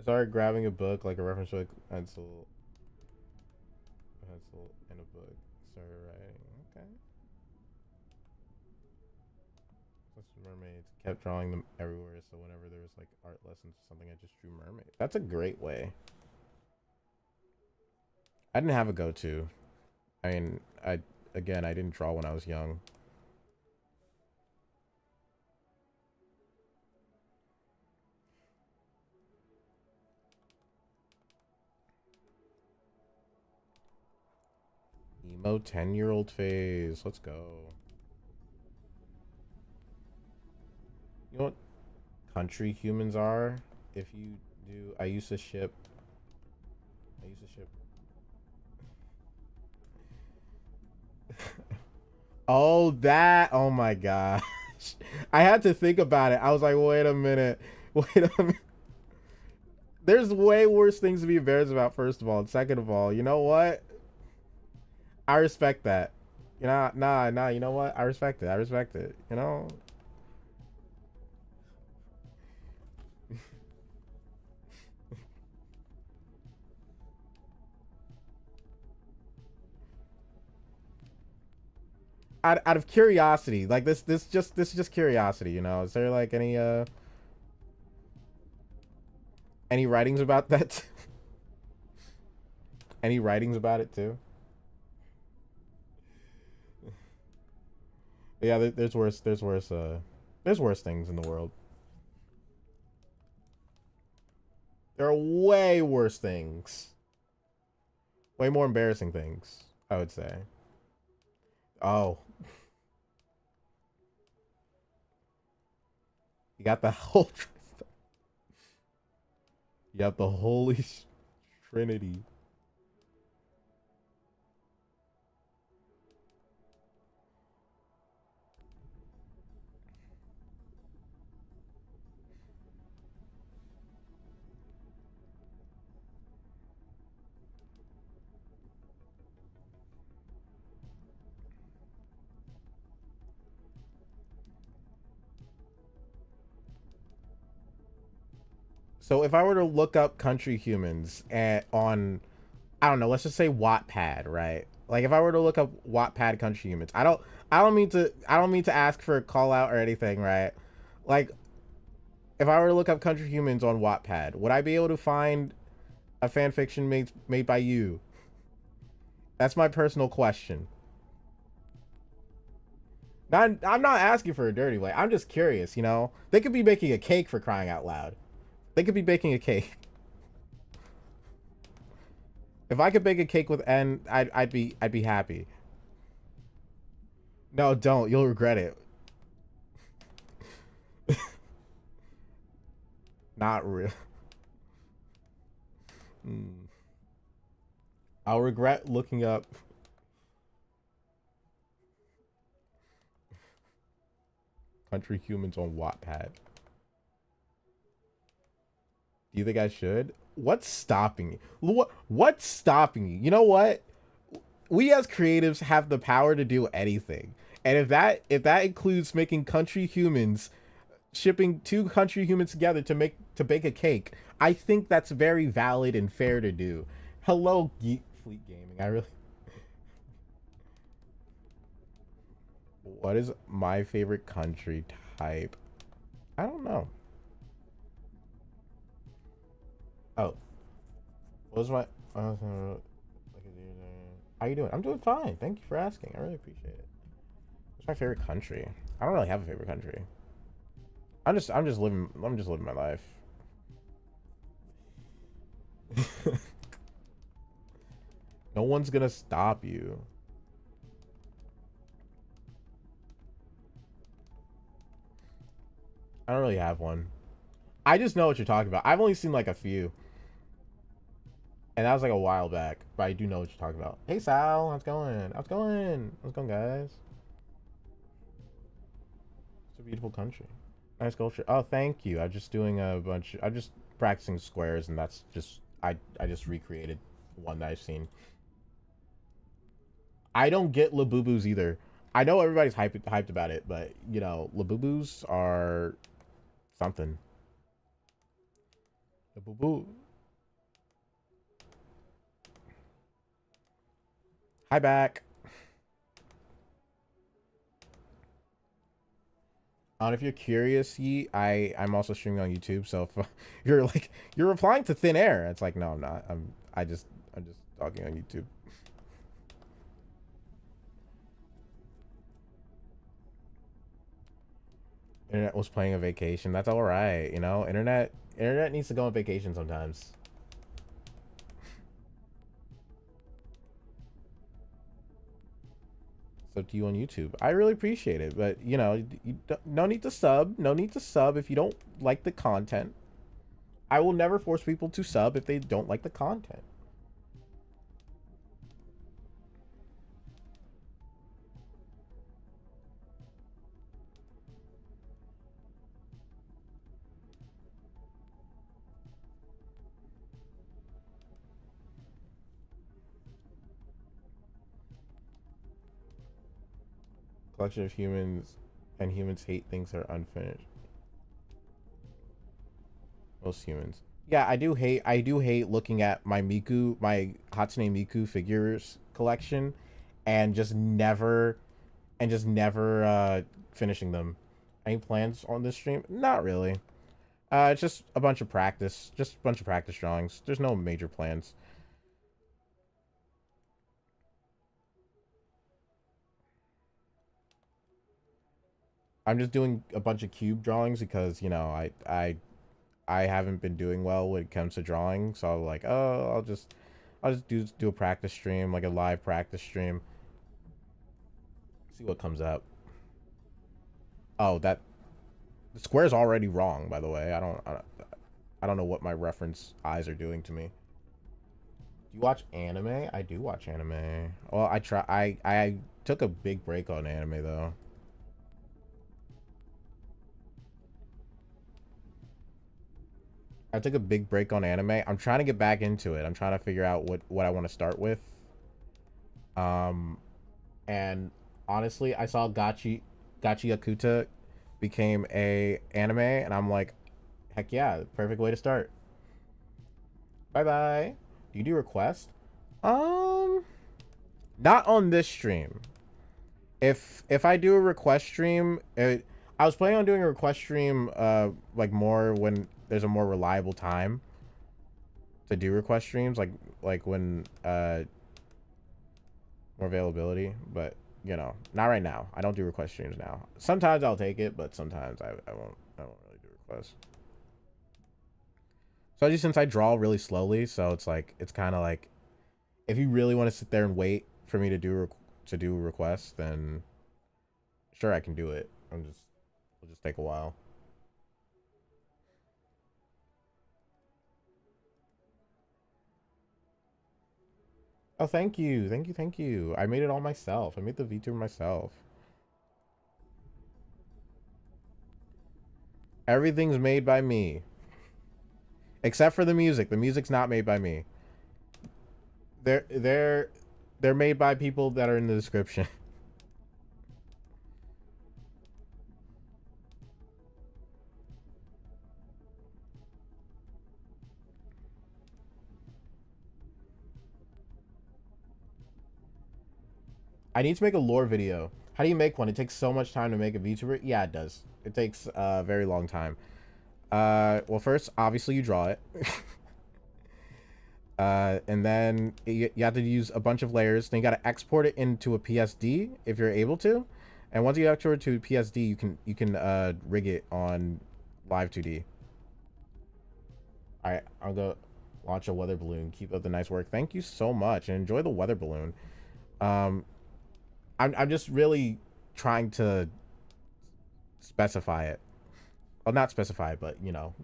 started grabbing a book, like a reference book, pencil, and a book. Started writing. Okay. Just mermaids. Kept drawing them everywhere, so whenever there was like art lessons or something, I just drew mermaids. That's a great way. I didn't have a go-to. I mean, I didn't draw when I was young. Emo 10-year-old phase. Let's go. You know what country humans are? If you do, I used to ship. I used to ship. Oh, that. Oh my gosh. I had to think about it. I was like, wait a minute. Wait a minute. There's way worse things to be embarrassed about, first of all. And second of all, you know what? I respect that. You know, nah, you know what? I respect it. I respect it. You know? Out of curiosity, like this is just curiosity, you know. Is there like any writings about that? Any writings about it too? Yeah, there's worse things in the world. There are way worse things. Way more embarrassing things, I would say. Oh, you got the whole you got the holy trinity. So if I were to look up country humans on, I don't know, let's just say Wattpad, right? Like if I were to look up Wattpad country humans, I don't mean to ask for a call out or anything, right? Like if I were to look up country humans on Wattpad, would I be able to find a fan fiction made by you? That's my personal question. I'm not asking for a dirty way. I'm just curious, you know? They could be making a cake, for crying out loud. They could be baking a cake. If I could bake a cake with N, I'd be happy. No, don't. You'll regret it. Not real. Hmm. I'll regret looking up country humans on Wattpad. Do you think I should? What's stopping you? What's stopping you? You know what? We as creatives have the power to do anything. And if that includes making country humans, shipping two country humans together to bake a cake, I think that's very valid and fair to do. Hello, Fleet Gaming. I really. What is my favorite country type? I don't know. Oh, what was my? How you doing? I'm doing fine. Thank you for asking. I really appreciate it. What's my favorite country? I don't really have a favorite country. I'm just living my life. No one's gonna stop you. I don't really have one. I just know what you're talking about. I've only seen like a few. And that was like a while back, but I do know what you're talking about. Hey Sal, how's it going? How's it going? How's it going, guys? It's a beautiful country. Nice culture. Oh, thank you. I'm just doing a bunch. I'm just practicing squares, and that's just I just recreated one that I've seen. I don't get Labubus either. I know everybody's hyped about it, but you know, Labubus are something. Labubu. Hi back. If you're curious, I'm also streaming on YouTube. So if you're like you're replying to thin air, it's like no, I'm not. I'm just talking on YouTube. Internet was playing a vacation. That's all right, you know. Internet needs to go on vacation sometimes. So to you on YouTube, I really appreciate it. But you know, no need to sub. No need to sub if you don't like the content. I will never force people to sub if they don't like the content. Collection of humans, and humans hate things that are unfinished. Most humans. Yeah, I do hate looking at my Hatsune Miku figures collection and just never finishing them. Any plans on this stream? Not really. It's just a bunch of practice. Just a bunch of practice drawings. There's no major plans. I'm just doing a bunch of cube drawings because, you know, I haven't been doing well when it comes to drawing, so I'm like, oh, I'll just do a practice stream, like a live practice stream. See what comes up. Oh, that the square's already wrong, by the way. I don't know what my reference eyes are doing to me. Do you watch anime? I do watch anime. Well, I took a big break on anime though. I took a big break on anime. I'm trying to get back into it. I'm trying to figure out what I want to start with. Um, and honestly, I saw Gachi Akuta became a anime, and I'm like, heck yeah, perfect way to start. Bye bye. Do you do requests? Um, not on this stream. If I do a request stream, I was planning on doing a request stream, like more when there's a more reliable time to do request streams, like when more availability, but you know, not right now. I don't do request streams now. Sometimes I'll take it, but sometimes I won't really do requests. Especially since I draw really slowly, so it's like it's kind of like if you really want to sit there and wait for me to do a request, then sure I can do it. It'll just take a while. Oh, thank you, thank you, thank you. I made it all myself. I made the VTuber myself. Everything's made by me. Except for the music. The music's not made by me. They're they're they're made by people that are in the description. I need to make a lore video. How do you make one? It takes so much time to make a VTuber. Yeah, it does. It takes a very long time. Well, first, obviously, you draw it. And then you have to use a bunch of layers. Then you got to export it into a PSD if you're able to. And once you export it to PSD, you can rig it on Live 2D. All right, I'll go launch a weather balloon. Keep up the nice work. Thank you so much, and enjoy the weather balloon. Um, I'm just really trying to specify it. Well, not specify it, but you know,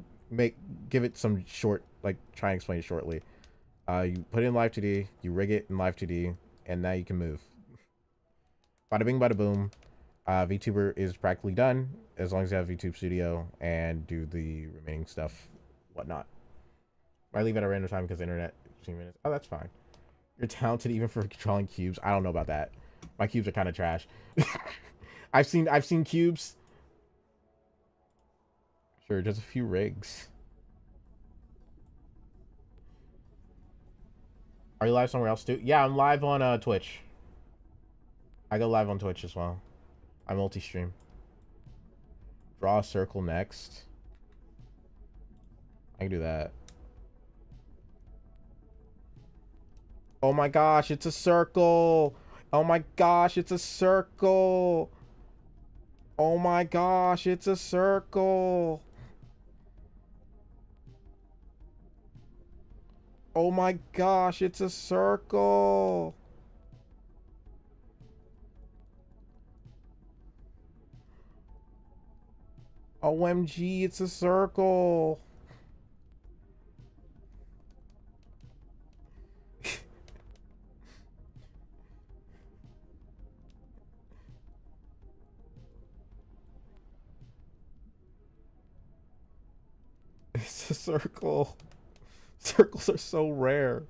give it some short, like try and explain it shortly. You put it in Live 2D, you rig it in Live 2D, and now you can move. Bada bing, bada boom. VTuber is practically done as long as you have VTube Studio and do the remaining stuff, whatnot. I leave at a random time because internet 15 minutes. Oh, that's fine. You're talented even for controlling cubes. I don't know about that. My cubes are kind of trash. I've seen cubes. Sure, just a few rigs. Are you live somewhere else too? Yeah, I'm live on Twitch. I go live on Twitch as well. I multi-stream. Draw a circle next. I can do that. Oh my gosh, it's a circle. Oh my gosh, it's a circle. Oh my gosh, it's a circle. Oh my gosh, it's a circle. OMG, it's a circle. It's a circle. Circles are so rare.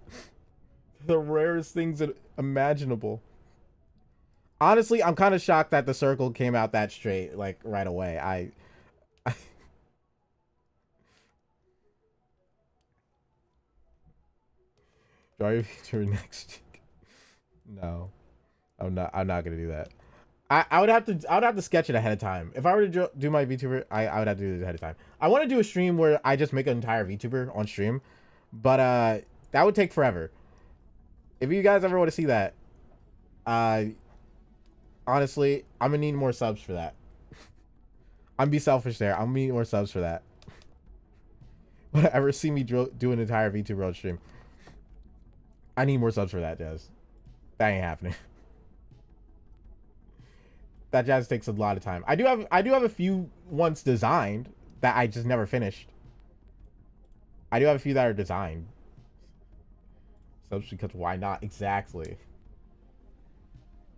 The rarest things imaginable. Honestly, I'm kind of shocked that the circle came out that straight, like, right away. Draw your future next. No, I'm not gonna do that. I would have to sketch it ahead of time. If I were to do my VTuber, I would have to do it ahead of time. I want to do a stream where I just make an entire VTuber on stream, but that would take forever. If you guys ever want to see that, uh, honestly, I'm gonna need more subs for that. I'm be selfish there. I'm gonna need more subs for that. Would ever see me do an entire VTuber on stream? I need more subs for that, Jazz. That ain't happening. That Jazz takes a lot of time. I do have a few ones designed that I just never finished. I do have a few that are designed. Subs because why not? Exactly.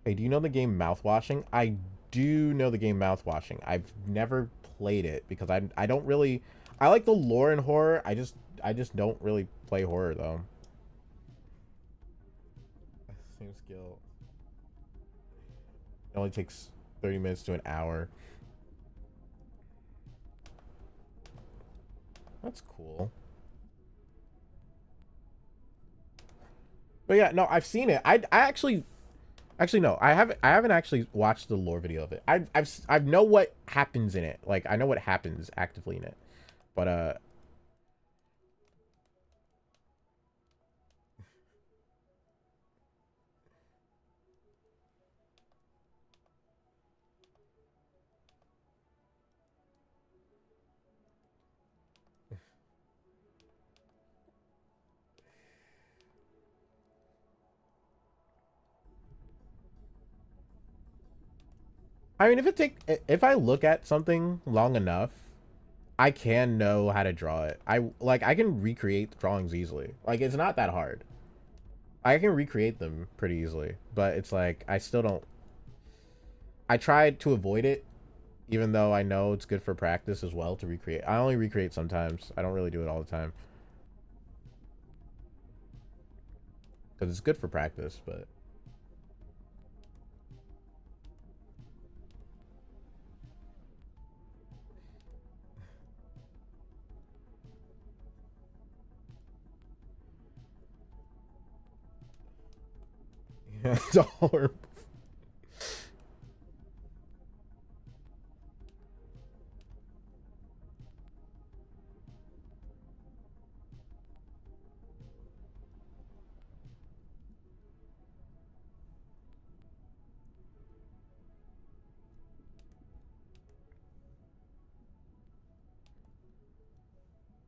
Hey, do you know the game Mouthwashing? I do know the game Mouthwashing. I've never played it because I don't really. I like the lore in horror. I just don't really play horror though. Same skill. It only takes 30 minutes to an hour. That's cool. But yeah, no, I've seen it. I actually no, I haven't actually watched the lore video of it. I know what happens in it. Like I know what happens actively in it. But I mean, if I look at something long enough, I can know how to draw it. I can recreate drawings easily. Like it's not that hard. I can recreate them pretty easily, but it's like I still don't. I tried to avoid it, even though I know it's good for practice as well to recreate. I only recreate sometimes. I don't really do it all the time because it's good for practice. But yeah, it's all.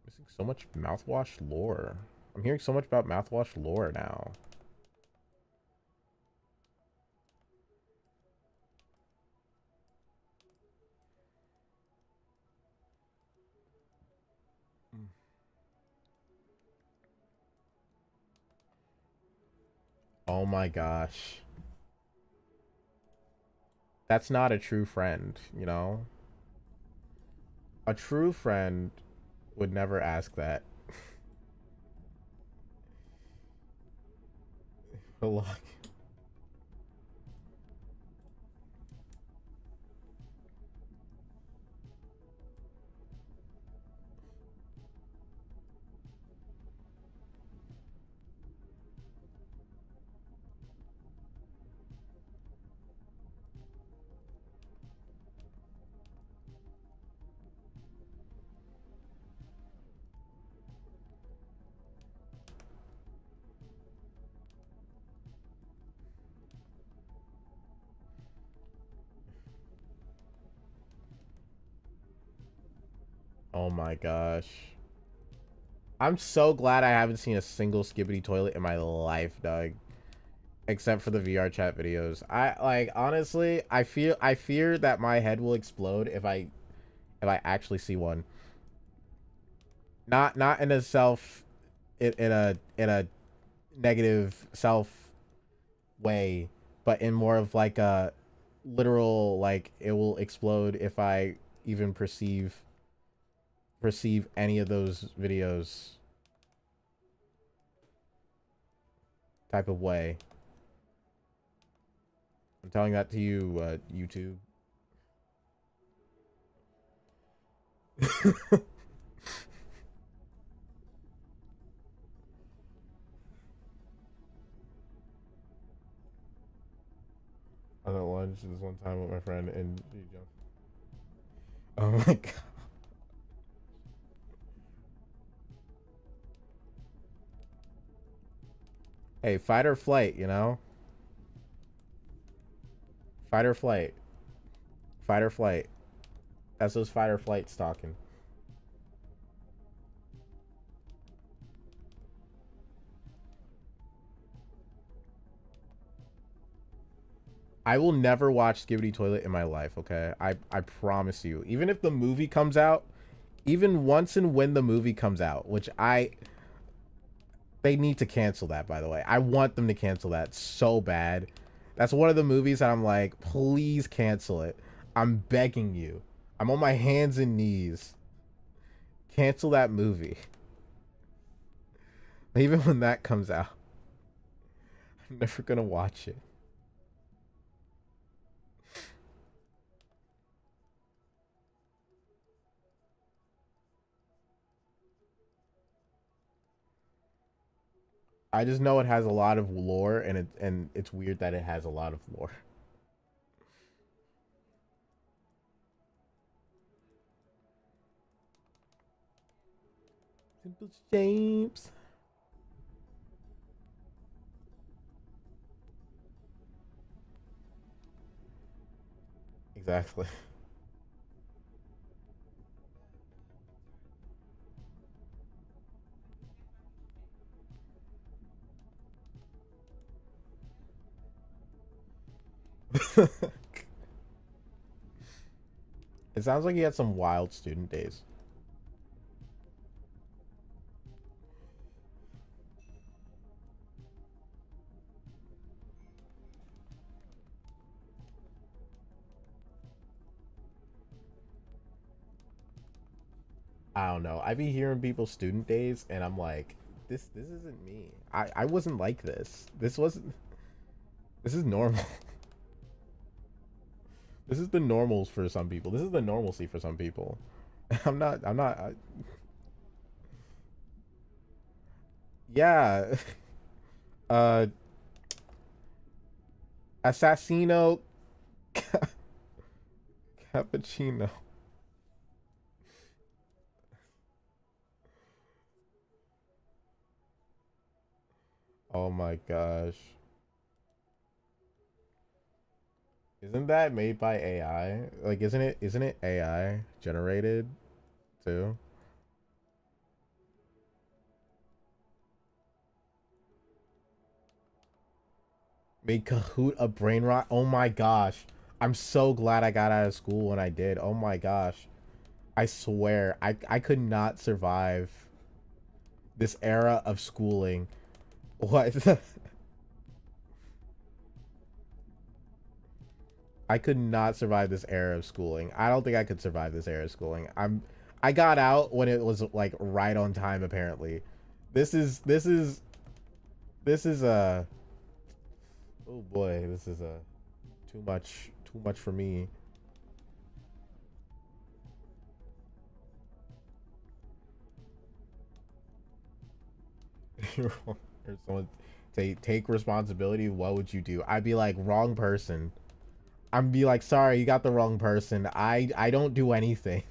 Missing so much mouthwash lore. I'm hearing so much about mouthwash lore now. Oh my gosh. That's not a true friend, you know? A true friend would never ask that. Oh my gosh. I'm so glad I haven't seen a single skibbity toilet in my life, dog. Except for the VR chat videos. I like honestly, I fear that my head will explode if I actually see one. Not in a self in a negative self way, but in more of like a literal like it will explode if I even perceive any of those videos type of way. I'm telling that to you, YouTube. I was at lunch this one time with my friend and he jumped. Oh my god. Hey, fight or flight, you know? Fight or flight. Fight or flight. That's those fight or flights talking. I will never watch Skibbity Toilet in my life, okay? I promise you. Even if the movie comes out, even once and when the movie comes out, which they need to cancel that, by the way. I want them to cancel that so bad. That's one of the movies that I'm like, please cancel it. I'm begging you. I'm on my hands and knees. Cancel that movie. Even when that comes out, I'm never gonna watch it. I just know it has a lot of lore, and it's weird that it has a lot of lore. Simple James. Exactly. It sounds like he had some wild student days. I don't know. I be hearing people's student days, and I'm like, this isn't me. I wasn't like this. This wasn't. This is normal. This is the normals for some people. This is the normalcy for some people. I'm not. I'm not. Yeah. Uh, Assassino Cappuccino. Oh my gosh. Isn't that made by AI? Like, isn't it AI generated too? Made Kahoot a brain rot? Oh my gosh. I'm so glad I got out of school when I did. Oh my gosh. I swear, I could not survive this era of schooling. What? I could not survive this era of schooling. I don't think I could survive this era of schooling. I got out when it was like right on time apparently. This is this is this is oh boy, this is too much for me. If someone say take responsibility, what would you do? I'd be like wrong person. I'm be like sorry, you got the wrong person. I don't do anything.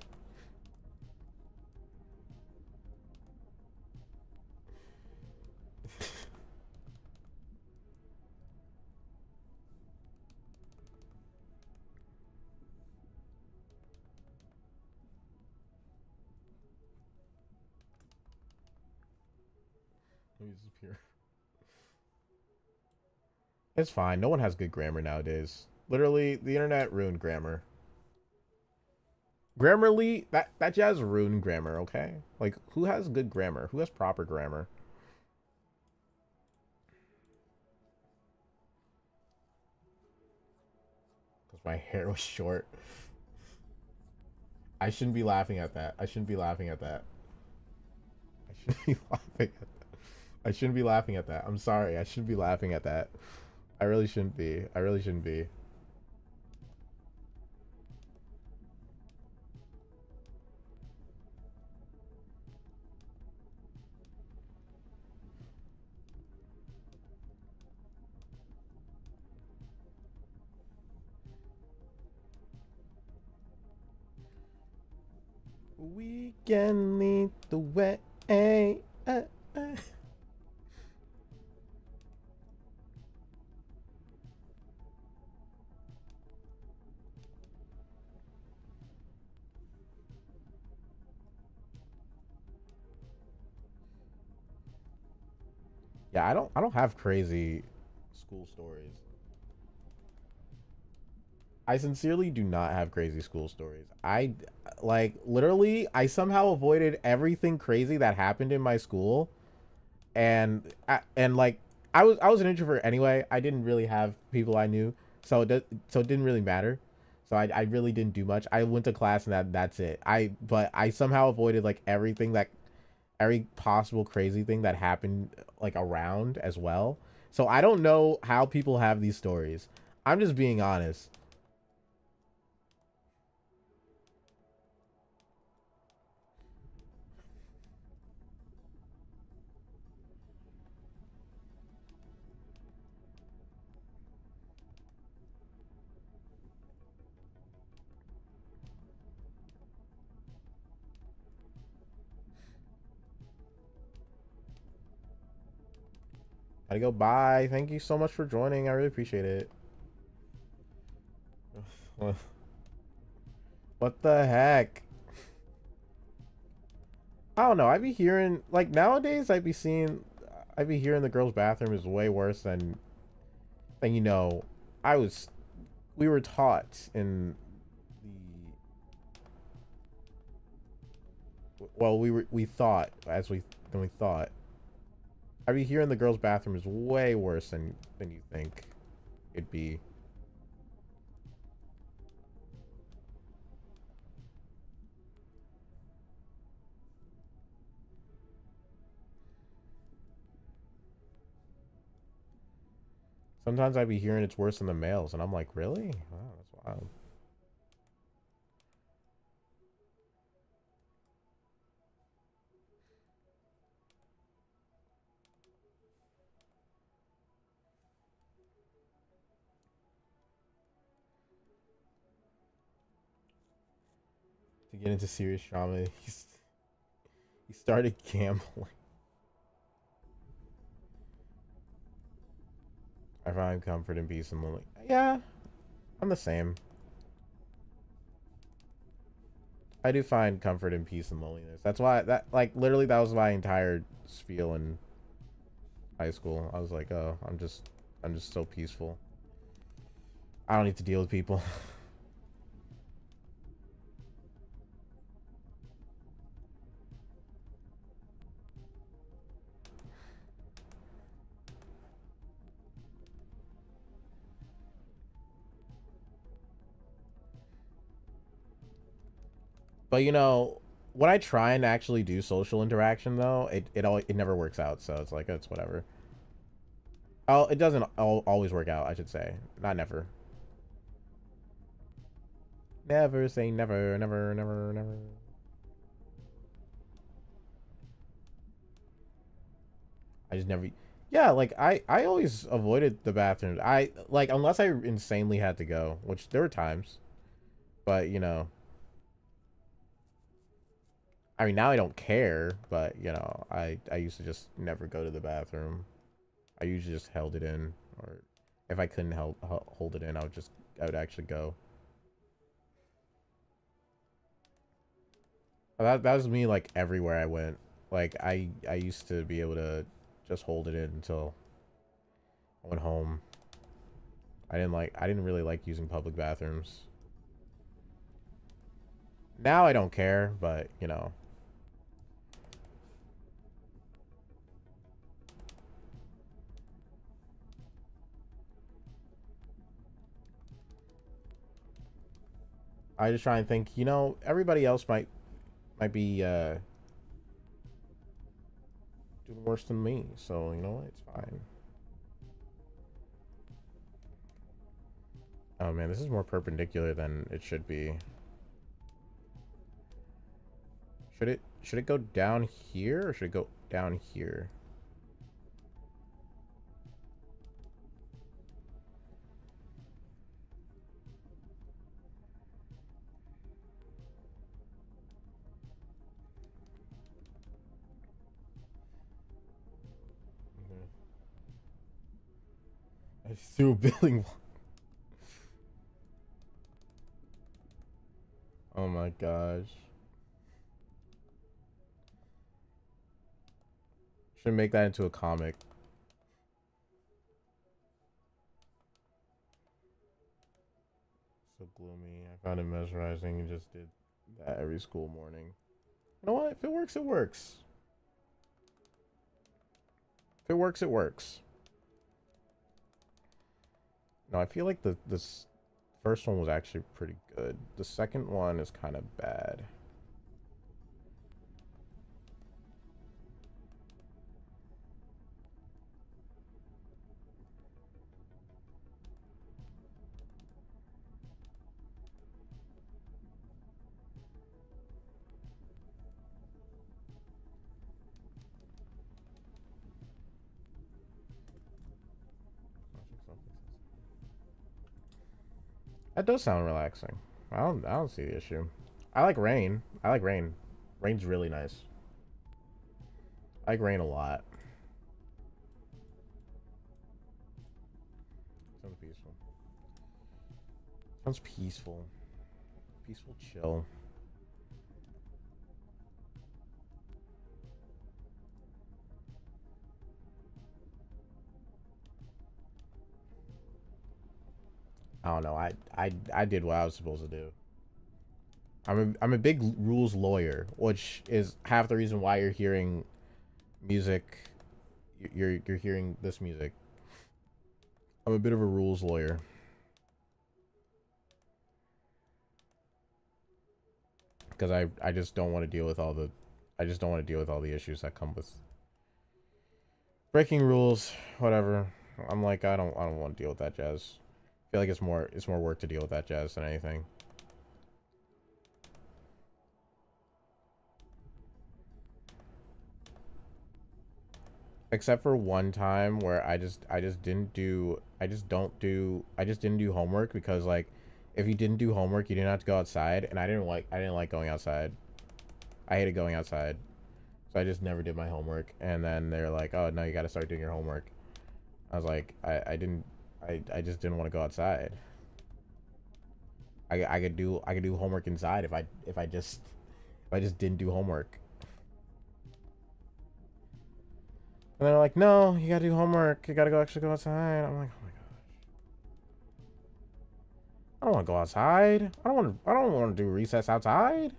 Let me disappear. It's fine. No one has good grammar nowadays. Literally, the internet ruined grammar. Grammarly, that jazz ruined grammar. Okay, like who has good grammar? Who has proper grammar? Because my hair was short. I shouldn't be laughing at that. I shouldn't be laughing at that. I shouldn't be laughing at that. I shouldn't be laughing at that. I'm sorry. I shouldn't be laughing at that. I really shouldn't be. I really shouldn't be. We can lead the way. Yeah, I don't have crazy school stories. I sincerely do not have crazy school stories. I like literally I somehow avoided everything crazy that happened in my school, and like I was an introvert anyway. I didn't really have people I knew, so it didn't really matter. So I really didn't do much. I went to class and that's it. But I somehow avoided like every possible crazy thing that happened like around as well. So I don't know how people have these stories. I'm just being honest. Gotta go. Bye. Thank you so much for joining. I really appreciate it. What the heck? I don't know. I be hearing like nowadays. I be hearing the girls' bathroom is way worse than I was. We were taught in we thought as we thought. I be hearing the girls' bathroom is way worse than you think it'd be. Sometimes I be hearing it's worse than the males, and I'm like, really? Wow, that's wild. To get into serious trauma, he started gambling. I find comfort and peace in lonely. Yeah, I'm the same. I do find comfort and peace in loneliness. That's why literally that was my entire spiel in high school. I was like, oh, I'm just so peaceful. I don't need to deal with people. But when I try and actually do social interaction though, it never works out. So it's like it's whatever. Oh, it doesn't always work out. I should say, not never. Never say never, never, never, never. I just never. Yeah, like I always avoided the bathrooms. I like unless I insanely had to go, which there were times. But I mean now I don't care. But I used to just never go to the bathroom. I usually just held it in, or if I couldn't hold it in, I would actually go. That was me like everywhere I went. Like I used to be able to just hold it in until I went home. I didn't really like using public bathrooms. Now I don't care, but you know. I just try and think, you know, everybody else might be doing worse than me, so you know what, it's fine. Oh man, this is more perpendicular than it should be. Should it go down here or should it go down here? I threw a building. Oh my gosh. Should make that into a comic. So gloomy. I found it mesmerizing and just did that every school morning. You know what? If it works, it works. If it works, it works. No, I feel like this first one was actually pretty good. The second one is kind of bad. That does sound relaxing. I don't see the issue. I like rain. I like rain. Rain's really nice. I like rain a lot. Sounds peaceful. Sounds peaceful. Peaceful chill. I don't know. I did what I was supposed to do. I'm a big rules lawyer, which is half the reason why you're hearing music. You're hearing this music. I'm a bit of a rules lawyer. Because I just don't want to deal with all the issues that come with breaking rules, whatever. I'm like I don't want to deal with that jazz. I feel like it's more work to deal with that jazz than anything. Except for one time where I just didn't do homework because like if you didn't do homework you didn't have to go outside and I didn't like going outside. I hated going outside. So I just never did my homework and then they're like, "Oh, no, you got to start doing your homework." I was like, I just didn't want to go outside. I could do homework inside if I just didn't do homework. And they're like, "No, you gotta do homework. You gotta actually go outside." I'm like, "Oh my gosh, I don't want to go outside. I don't want to do recess outside.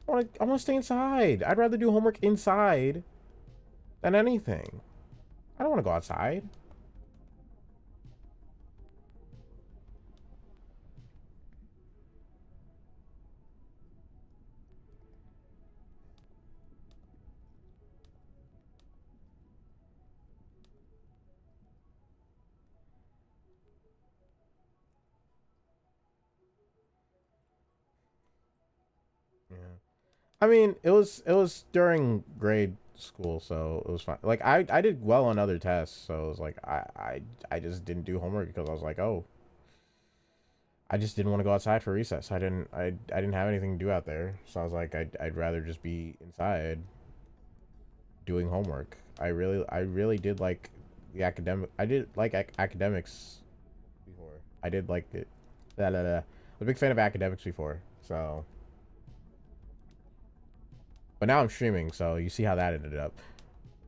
I want to stay inside. I'd rather do homework inside than anything. I don't want to go outside." Yeah. I mean, it was during grade school, so it was fine. Like I did well on other tests, so it was like I just didn't do homework because I was like, "Oh, I just didn't want to go outside for recess. I didn't have anything to do out there." So I was like, I'd rather just be inside doing homework. I really did like the academic. I did like academics before. I did like it. I was a big fan of academics before. So, But now I'm streaming, so you see how that ended up.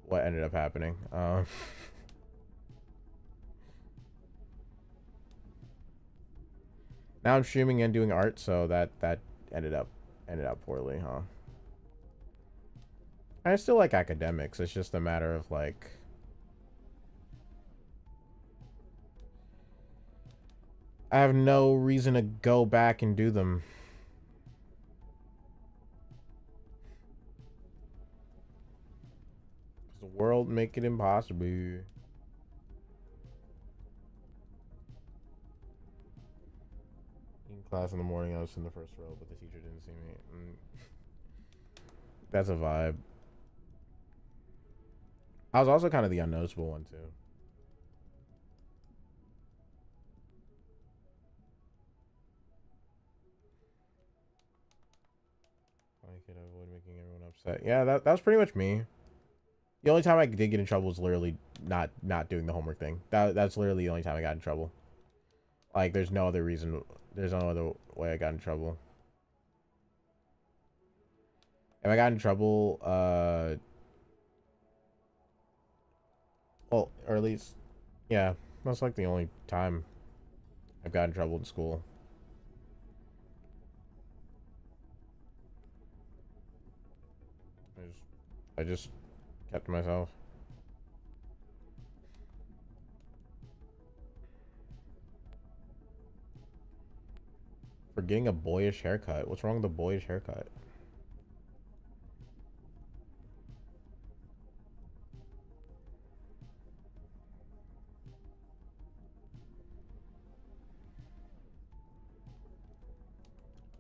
What ended up happening. Now I'm streaming and doing art, so that ended up poorly, huh? I still like academics. It's just a matter of like I have no reason to go back and do them. The world make it impossible. In class in the morning, I was in the first row, but the teacher didn't see me. That's a vibe. I was also kind of the unnoticeable one, too. I could avoid making everyone upset. Yeah, that was pretty much me. The only time I did get in trouble was literally not doing the homework thing. That's literally the only time I got in trouble. Like, there's no other reason. There's no other way I got in trouble. If I got in trouble, well, or at least, yeah, that's like the only time I've got in trouble in school. I just kept to myself. For getting a boyish haircut. What's wrong with a boyish haircut?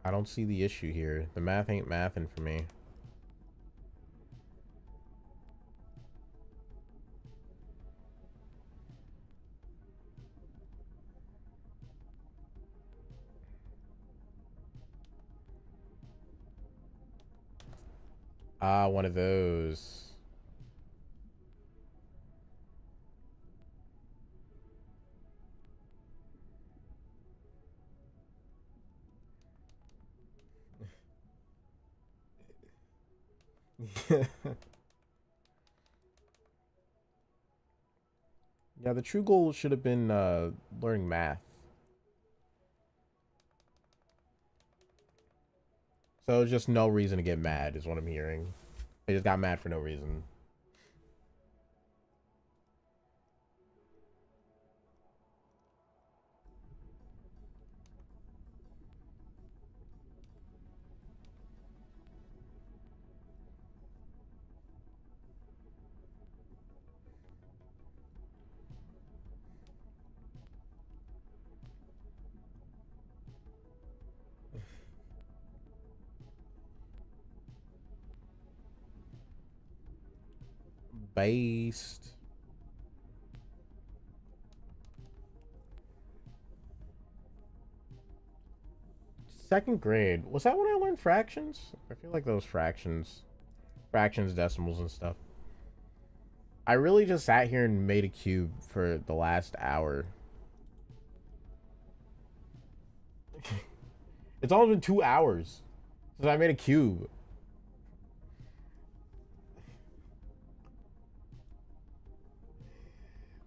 I don't see the issue here. The math ain't mathin' for me. Ah, one of those. Yeah, the true goal should have been learning math. So there's just no reason to get mad is what I'm hearing. They just got mad for no reason. Based. Second grade. Was that when I learned fractions? I feel like those fractions, decimals, and stuff. I really just sat here and made a cube for the last hour. It's almost been 2 hours since I made a cube.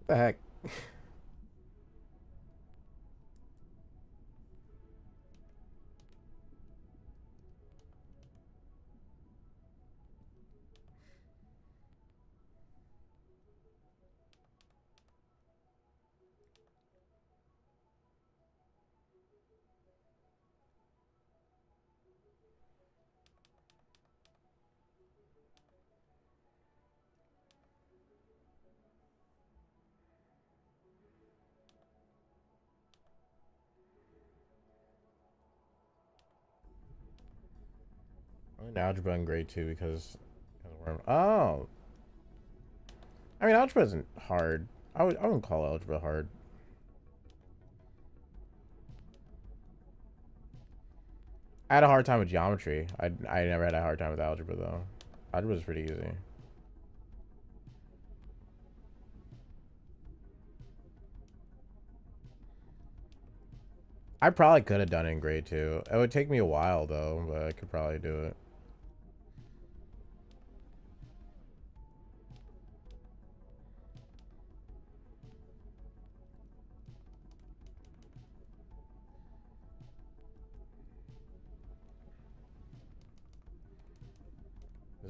What the heck? I learned algebra in grade 2 because oh, I mean algebra isn't hard. I wouldn't call algebra hard. I had a hard time with geometry. I never had a hard time with algebra though. Algebra was pretty easy. I probably could have done it in grade 2. It would take me a while though, but I could probably do it.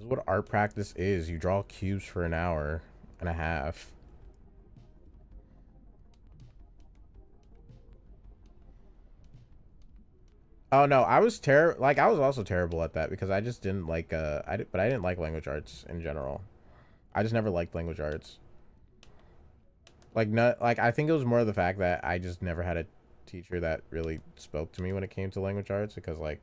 This is what art practice is. You draw cubes for an hour and a half. Oh no, I was terrible. Like I was also terrible at that because I just didn't like. But I didn't like language arts in general. I just never liked language arts. Like not like I think it was more of the fact that I just never had a teacher that really spoke to me when it came to language arts because like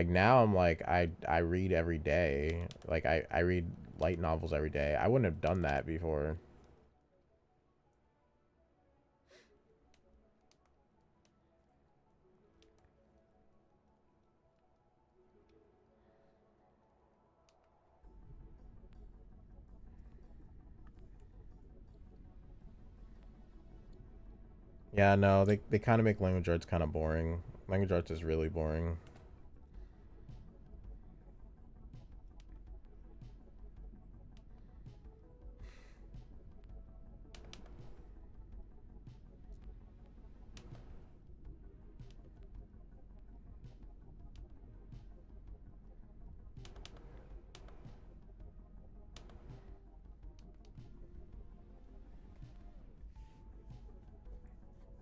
now I'm like I read every day. Like I read light novels every day. I wouldn't have done that before. Yeah, no, they kind of make language arts kind of boring. Language arts is really boring.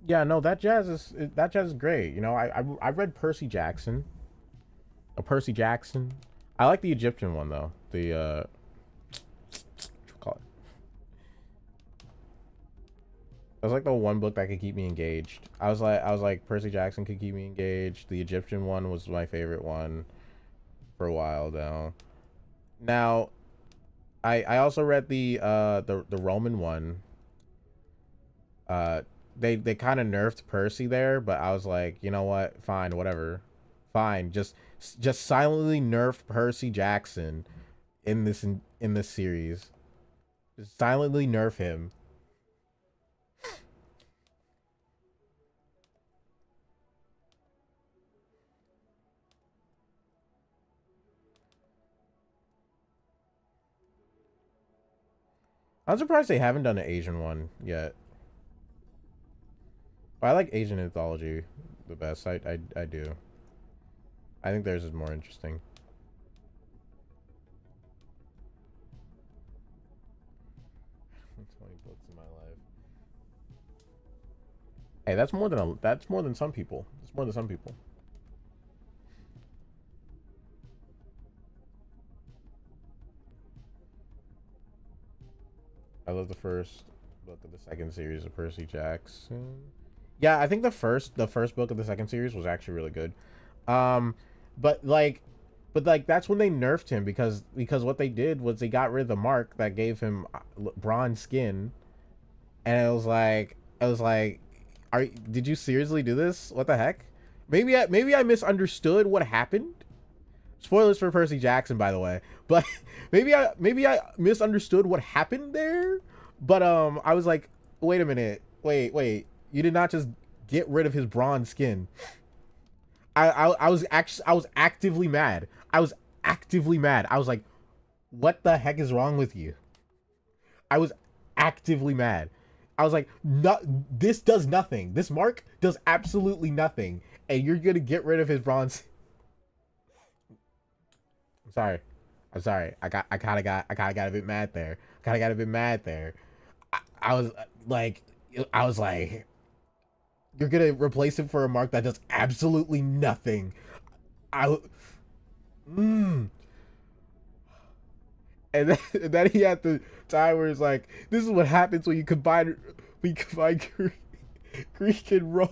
Yeah, no, that jazz is great. You know, I read Percy Jackson. Percy Jackson. I like the Egyptian one though. The what you call it? That was like the one book that could keep me engaged. I was like Percy Jackson could keep me engaged. The Egyptian one was my favorite one for a while now. Now, I also read the Roman one. Uh they kind of nerfed Percy there, but I was like, you know what? Fine, whatever. Fine. Just silently nerf Percy Jackson in this series. Just silently nerf him. I'm surprised they haven't done an Asian one yet. But I like Asian mythology the best. I do. I think theirs is more interesting. 20 books in my life. Hey, that's more than some people. That's more than some people. I love the first book of the second series of Percy Jackson. Yeah, I think the first book of the second series was actually really good. Um, but like, but like that's when they nerfed him because what they did was they got rid of the mark that gave him bronze skin, and it was like, are did you seriously do this? What the heck? Maybe I misunderstood what happened. Spoilers for Percy Jackson, by the way, but maybe I misunderstood what happened there. But I was like, wait a minute, wait, you did not just get rid of his bronze skin. I was actually I was actively mad. I was actively mad. I was like, what the heck is wrong with you? I was actively mad. I was like, no, this does nothing. This mark does absolutely nothing, and you're gonna get rid of his bronze. I'm sorry. I'm sorry. I kind of got a bit mad there. Kind of got a bit mad there. I was like, I was like, you're gonna replace him for a mark that does absolutely nothing. I, mm. And then he had the time where it's like, this is what happens when you combine Greek and Rome,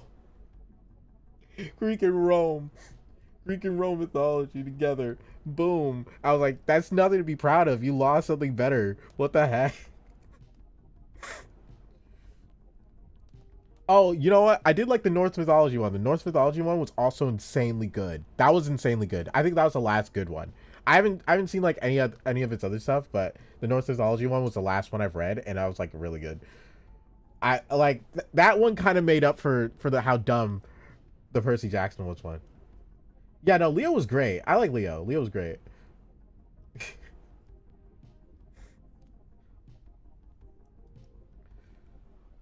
Greek and Rome, Greek and Rome mythology together. Boom. I was like, that's nothing to be proud of. You lost something better. What the heck? Oh, you know what? I did like the Norse mythology one. The Norse mythology one was also insanely good. That was insanely good. I think that was the last good one. I haven't seen like any of its other stuff, but the Norse mythology one was the last one I've read, and I was like really good. I like that one kind of made up for the how dumb the Percy Jackson was one. Yeah, no, Leo was great. I like Leo. Leo was great.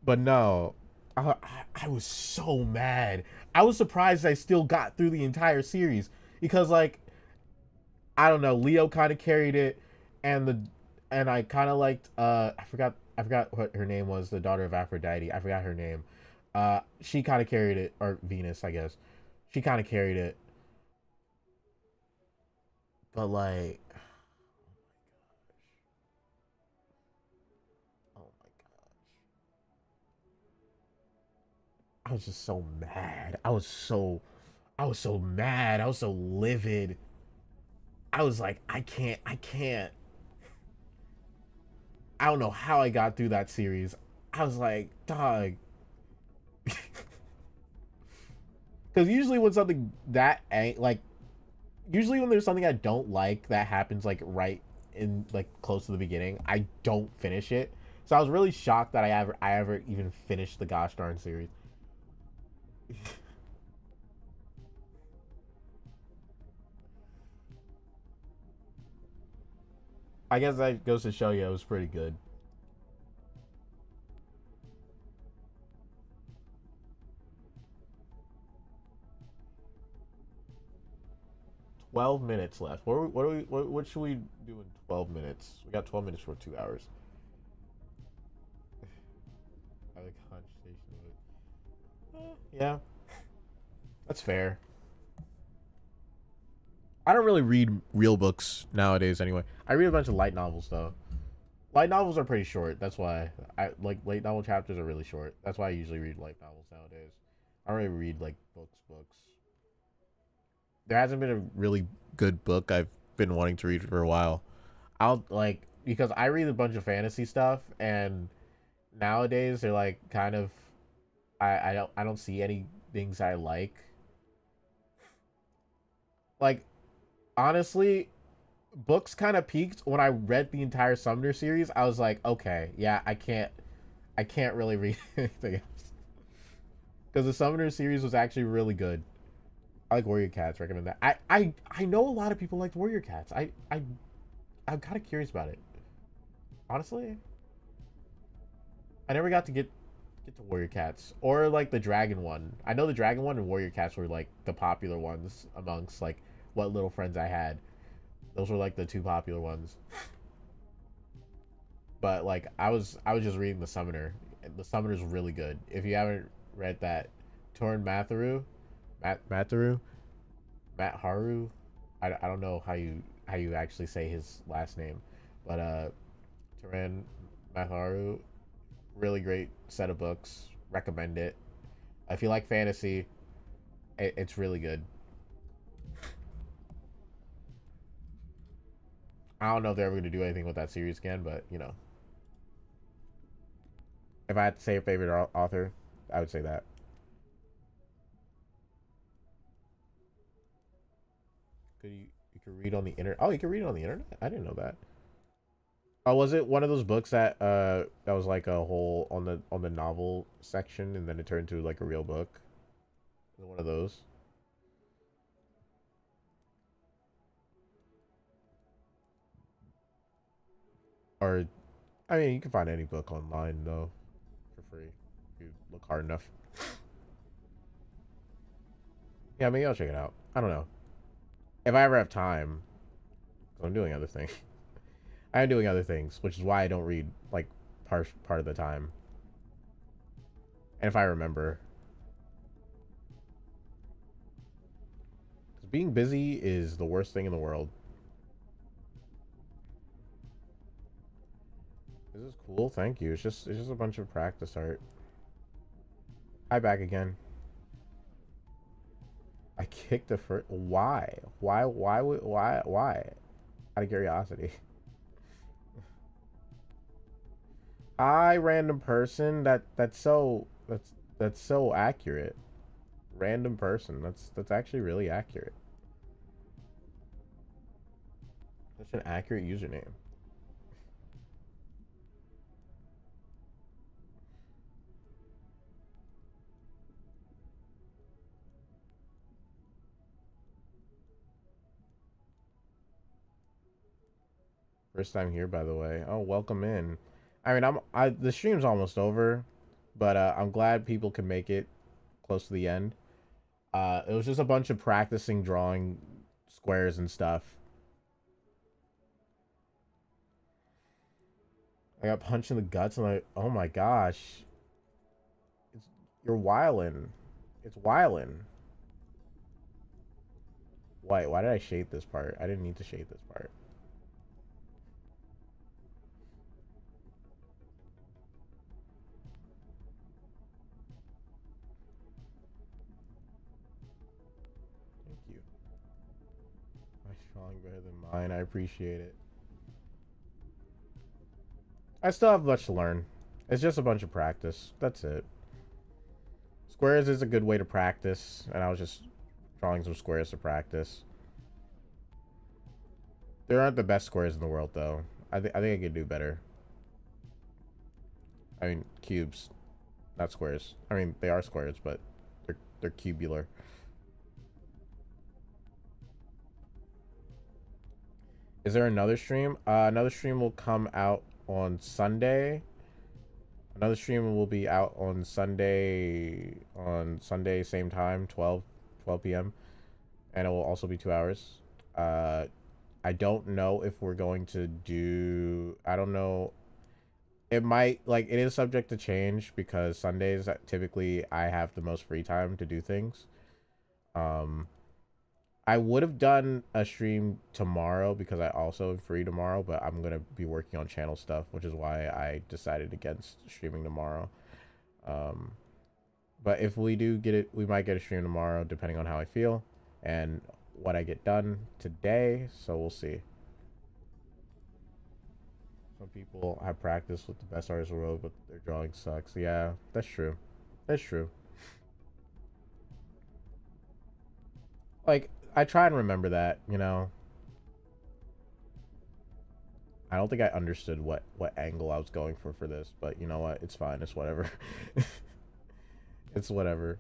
But no, I was so mad. I was surprised I still got through the entire series because like I don't know. Leo kind of carried it, and I kind of liked I forgot what her name was. The daughter of Aphrodite. I forgot her name. She kind of carried it, or Venus, I guess. She kind of carried it, but like, oh my god, I was just so mad. I was so mad. I was so livid. I was like, I can't. I don't know how I got through that series. I was like, dog. Because usually when something that ain't like, usually when there's something I don't like that happens like right in like close to the beginning, I don't finish it. So I was really shocked that I ever even finished the gosh darn series. I guess that goes to show you it was pretty good. 12 minutes left. What should we do in 12 minutes? We got 12 minutes for 2 hours. Have a conversation with. Yeah, that's fair. I don't really read real books nowadays. Anyway, I read a bunch of light novels though. Light novels are pretty short. That's why I like light novel chapters are really short. That's why I usually read light novels nowadays. I don't really read like books. There hasn't been a really good book I've been wanting to read for a while. I'll like because I read a bunch of fantasy stuff and nowadays they're like kind of I don't see any things I like. Like honestly, books kind of peaked when I read the entire Summoner series. I was like, okay, yeah, I can't really read anything else because the Summoner series was actually really good. I like Warrior Cats. Recommend that. I know a lot of people liked Warrior Cats. I'm kind of curious about it. Honestly, I never got to get to Warrior Cats or like the Dragon one. I know the Dragon one and Warrior Cats were like the popular ones amongst like what little friends I had. Those were like the two popular ones. But like I was just reading the Summoner. The Summoner's really good. If you haven't read that, Torn Matharu, Matharu, Matt Haru. I don't know how you actually say his last name, but Turan Matharu, really great set of books. Recommend it. If you like fantasy, it's really good. I don't know if they're ever going to do anything with that series again, but you know, if I had to say a favorite author, I would say that. You could read on the internet? Oh, you can read it on the internet. I didn't know that. Oh, was it one of those books that was like a whole on the novel section and then it turned into like a real book? Was it one of those? Or I mean, you can find any book online though for free if you look hard enough. Yeah, maybe I'll check it out. I don't know if I ever have time. 'Cause I'm doing other things. I am doing other things, which is why I don't read like part of the time. And if I remember, because being busy is the worst thing in the world. This is cool. Thank you. It's just a bunch of practice art. Hi, back again. I kicked the first. Why? Why? Out of curiosity. I random person. That's so accurate. Random person. That's actually really accurate. Such an accurate username. First time here, by the way. Oh, welcome in. I mean, I the stream's almost over, but I'm glad people can make it close to the end. It was just a bunch of practicing drawing squares and stuff. I got punched in the guts and like, oh my gosh. It's, you're wildin'. It's wildin'. Why did I shade this part? I didn't need to shade this part. Thank you. My strong better than mine. I appreciate it. I still have much to learn. It's just a bunch of practice. That's it. Squares is a good way to practice, and I was just drawing some squares to practice. There aren't the best squares in the world, though. I think I could do better. I mean, cubes, not squares. I mean, they are squares, but they're cubular. Is there another stream? Another stream will come out on Sunday. Another stream will be out on Sunday. On Sunday, same time, 12 p.m. And it will also be 2 hours. I don't know if we're going to do. I don't know. It might, like, it is subject to change because Sundays typically I have the most free time to do things. I would have done a stream tomorrow because I also am free tomorrow, but I'm gonna be working on channel stuff, which is why I decided against streaming tomorrow. But if we do get it, we might get a stream tomorrow depending on how I feel and what I get done today, so we'll see. Some people have practiced with the best artists in the world, but their drawing sucks. Yeah, that's true. That's true. Like, I try and remember that, you know. I don't think I understood what angle I was going for this, but you know what? It's fine. It's whatever. It's whatever.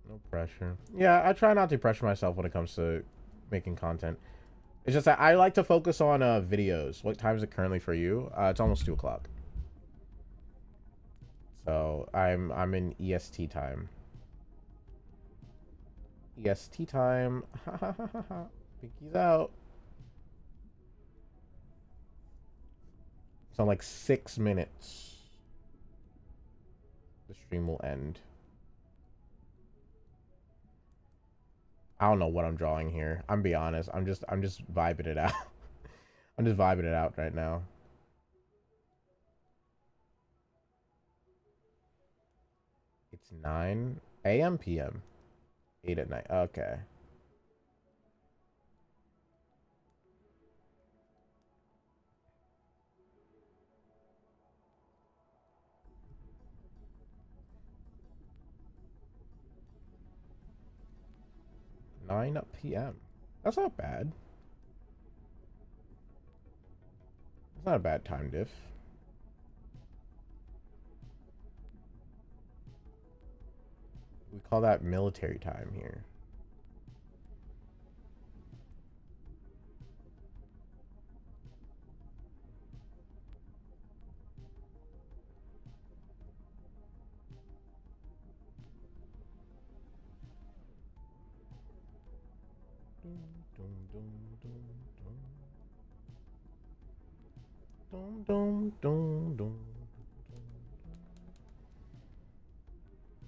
No pressure. Yeah, I try not to pressure myself when it comes to making content. It's just that I like to focus on videos. What time is it currently for you? It's almost 2 o'clock. So I'm in EST time. EST time. Ha ha ha ha ha. Pinky's out. So in like 6 minutes, the stream will end. I don't know what I'm drawing here. I'm be honest. I'm just vibing it out. I'm just vibing it out right now. It's 9 a.m. p.m. 8 at night. Okay. Nine p.m. That's not bad. It's not a bad time diff. We call that military time here.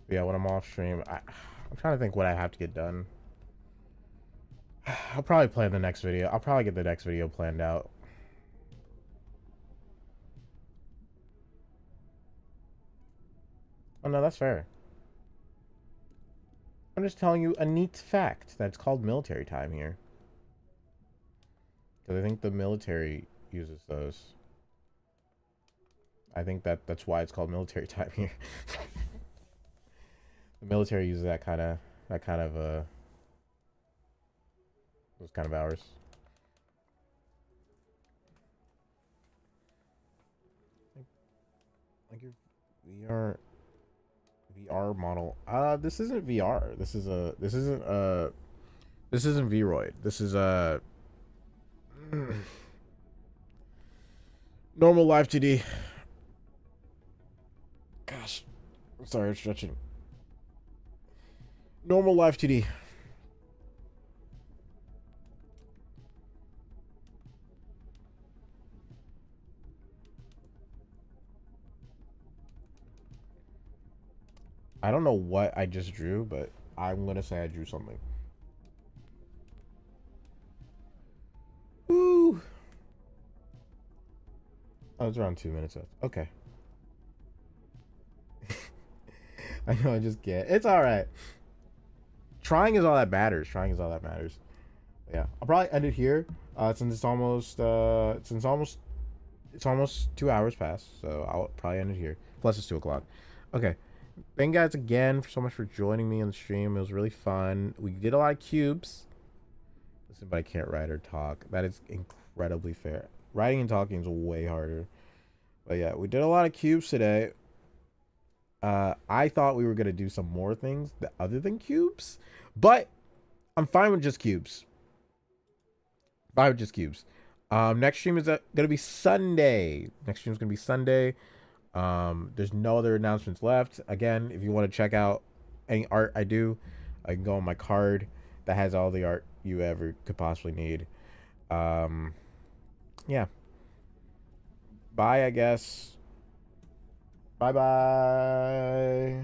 Yeah, when I'm off stream, I'm trying to think what I have to get done. I'll probably plan the next video. I'll probably get the next video planned out. Oh no, that's fair. I'm just telling you a neat fact that it's called military time here. Because I think the military uses those. I think that's why it's called military time here. The military uses that kind of those kind of hours. Like your VR model. This isn't VR. This isn't Vroid. This is normal live 2D. Gosh, I'm sorry, I'm stretching. Normal live TD. I don't know what I just drew, but I'm gonna say I drew something. Woo! Oh, it's around 2 minutes left. Okay. I know I just get. It's all right. Trying is all that matters. Trying is all that matters. Yeah, I'll probably end it here. Since it's almost 2 hours past, so I'll probably end it here. Plus it's 2 o'clock. Okay. Thank you guys again so much for joining me on the stream. It was really fun. We did a lot of cubes. Listen, but I can't write or talk. That is incredibly fair. Writing and talking is way harder. But yeah, we did a lot of cubes today. I thought we were gonna do some more things other than cubes, but I'm fine with just cubes. Fine with just cubes. Next stream is gonna be Sunday. Next stream is gonna be Sunday. There's no other announcements left. Again, if you want to check out any art I do, I can go on my card that has all the art you ever could possibly need. Yeah. Bye, I guess. Bye bye.